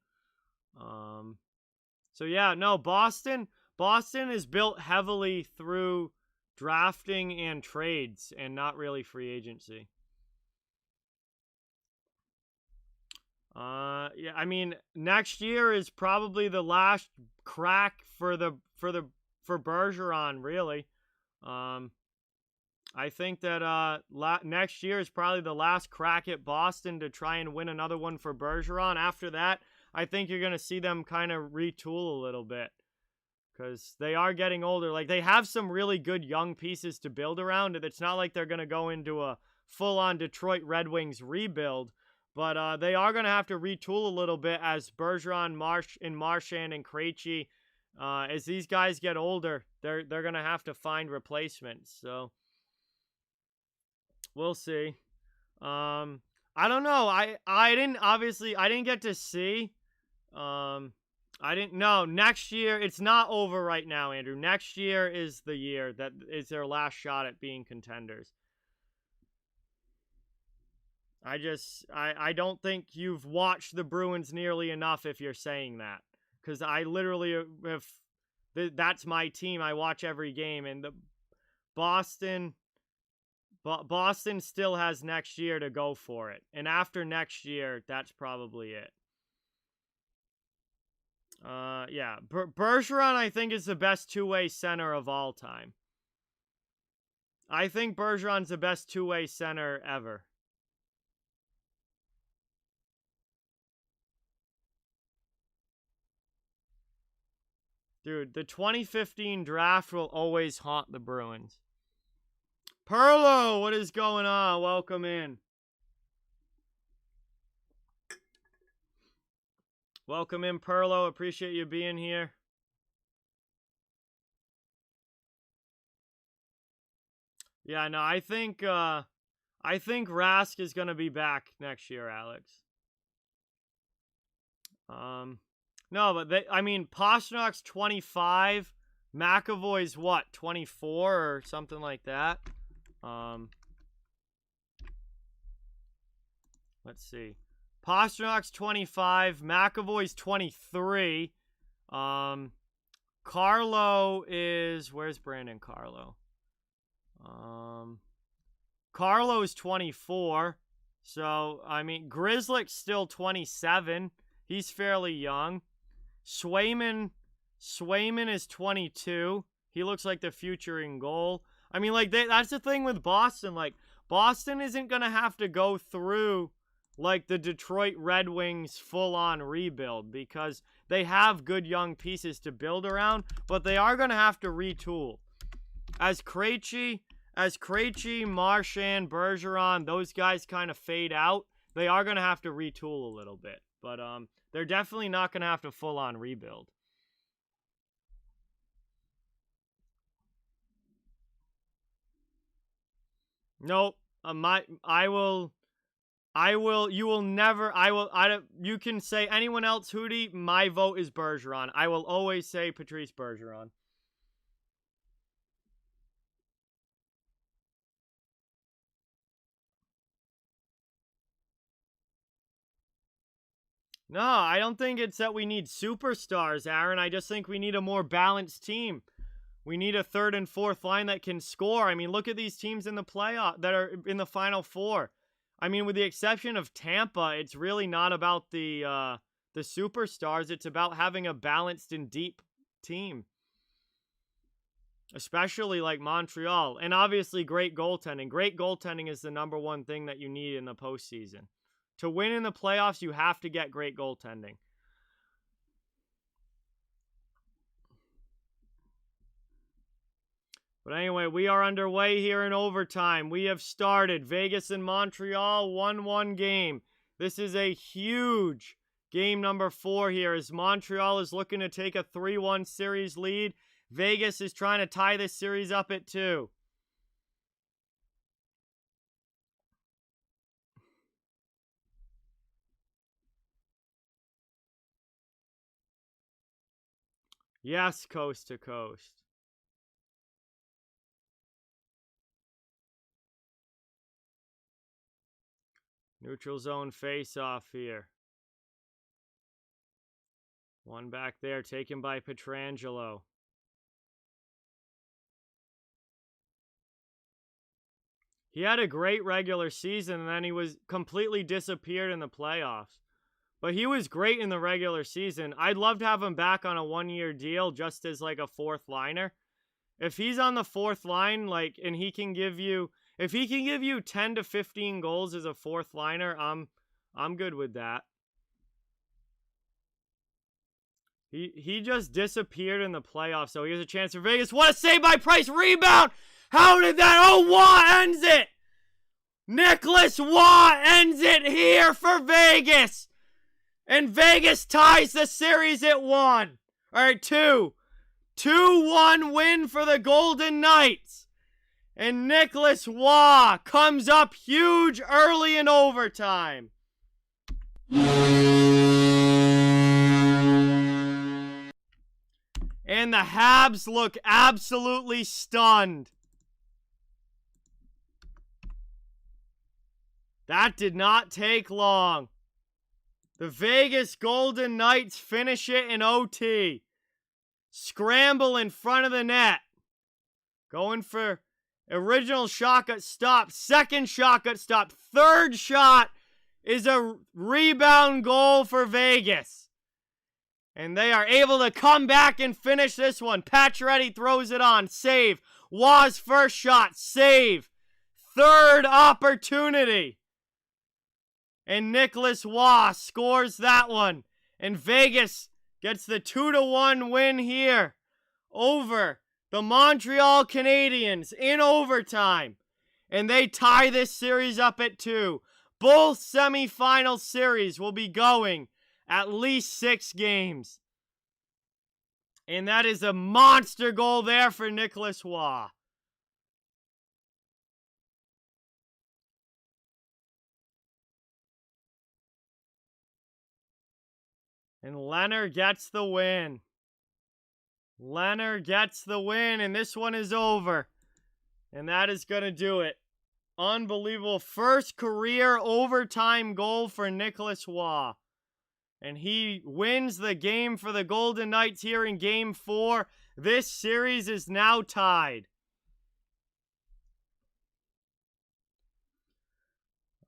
[SPEAKER 1] So yeah, no, Boston is built heavily through drafting and trades and not really free agency. Yeah, I mean, next year is probably the last crack for Bergeron, really. I think that next year is probably the last crack at Boston to try and win another one for Bergeron. After that, I think you're going to see them kind of retool a little bit because they are getting older. Like, they have some really good young pieces to build around. It's not like they're going to go into a full-on Detroit Red Wings rebuild, but they are going to have to retool a little bit as Bergeron, Marchand, and Krejci, as these guys get older, they're going to have to find replacements. So we'll see. I don't know. I didn't get to see. I didn't know. Next year, it's not over right now, Andrew. Next year is the year that is their last shot at being contenders. I don't think you've watched the Bruins nearly enough if you're saying that. Because I literally that's my team. I watch every game, and the Boston still has next year to go for it. And after next year, that's probably it. Yeah. Bergeron, I think, is the best two-way center of all time. I think Bergeron's the best two-way center ever. Dude, the 2015 draft will always haunt the Bruins. Perlo, what is going on? Welcome in. Welcome in, Perlo. Appreciate you being here. Yeah, no, I think Rask is gonna be back next year, Alex. No, but Pastrnak's 25. McAvoy's what, 24 or something like that? Let's see. Pastrnak's 25. McAvoy's 23. Carlo is... Where's Brandon Carlo? Carlo's 24. So, I mean, Grizzlick's still 27. He's fairly young. Swayman is 22. He looks like the future in goal. I mean, like, that's the thing with Boston. Like, Boston isn't going to have to go through, like, the Detroit Red Wings full-on rebuild because they have good young pieces to build around, but they are going to have to retool. As Krejci, Marchand, Bergeron, those guys kind of fade out, they are going to have to retool a little bit. But they're definitely not going to have to full-on rebuild. Nope. You can say anyone else, Hootie, my vote is Bergeron. I will always say Patrice Bergeron. No, I don't think it's that we need superstars, Aaron. I just think we need a more balanced team. We need a third and fourth line that can score. I mean, look at these teams in the playoff that are in the Final Four. I mean, with the exception of Tampa, it's really not about the superstars. It's about having a balanced and deep team. Especially like Montreal. And obviously great goaltending. Great goaltending is the number one thing that you need in the postseason. To win in the playoffs, you have to get great goaltending. But anyway, we are underway here in overtime. We have started. Vegas and Montreal, 1-1 game. This is a huge game number 4 here as Montreal is looking to take a 3-1 series lead. Vegas is trying to tie this series up at 2. Yes, coast to coast. Neutral zone face-off here. One back there, taken by Pietrangelo. He had a great regular season, and then he was completely disappeared in the playoffs. But he was great in the regular season. I'd love to have him back on a 1-year deal just as like a fourth liner. If he's on the fourth line, like, and he can give you, if he can give you 10 to 15 goals as a fourth liner, I'm good with that. He just disappeared in the playoffs, so here's a chance for Vegas. What a save by Price! Rebound! How did that? Oh, Waugh ends it! Nicholas Waugh ends it here for Vegas! And Vegas ties the series at 1. All right, 2. 2-1 win for the Golden Knights. And Nicholas Waugh comes up huge early in overtime. And the Habs look absolutely stunned. That did not take long. The Vegas Golden Knights finish it in OT. Scramble in front of the net. Going for original shot got stopped. Second shot got stopped. Third shot is a rebound goal for Vegas. And they are able to come back and finish this one. Pacioretty throws it on. Save. Waugh's first shot. Save. Third opportunity. And Nicholas Waugh scores that one. And Vegas gets the 2-1 win here over the Montreal Canadiens in overtime. And they tie this series up at 2. Both semifinal series will be going at least 6 games. And that is a monster goal there for Nicholas Waugh. And Leonard gets the win. Leonard gets the win, and this one is over. And that is going to do it. Unbelievable. First career overtime goal for Nicholas Waugh. and he wins the game for the Golden Knights here in Game 4. This series is now tied.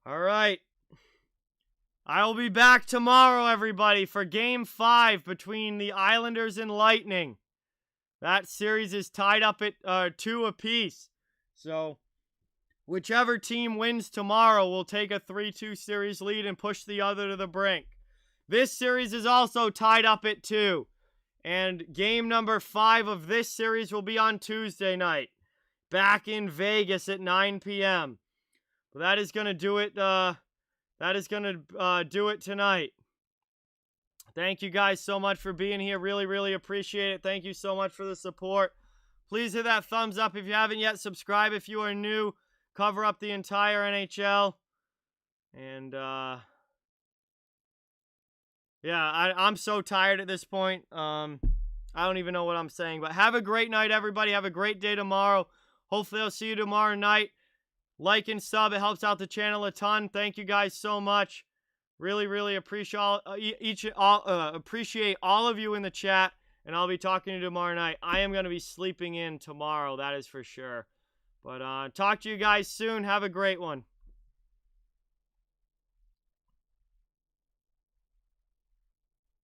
[SPEAKER 1] All right. I'll be back tomorrow, everybody, for Game 5 between the Islanders and Lightning. That series is tied up at 2 apiece. So, whichever team wins tomorrow will take a 3-2 series lead and push the other to the brink. This series is also tied up at 2. And game number 5 of this series will be on Tuesday night, back in Vegas at 9 p.m. But that is going to do it. Do it tonight. Thank you guys so much for being here. Really, really appreciate it. Thank you so much for the support. Please hit that thumbs up if you haven't yet. Subscribe if you are new. Cover up the entire NHL. And, yeah, I'm so tired at this point. I don't even know what I'm saying. But have a great night, everybody. Have a great day tomorrow. Hopefully I'll see you tomorrow night. Like and sub. It helps out the channel a ton. Thank you guys so much. Really, really appreciate all of you in the chat. And I'll be talking to you tomorrow night. I am going to be sleeping in tomorrow. That is for sure. But talk to you guys soon. Have a great one.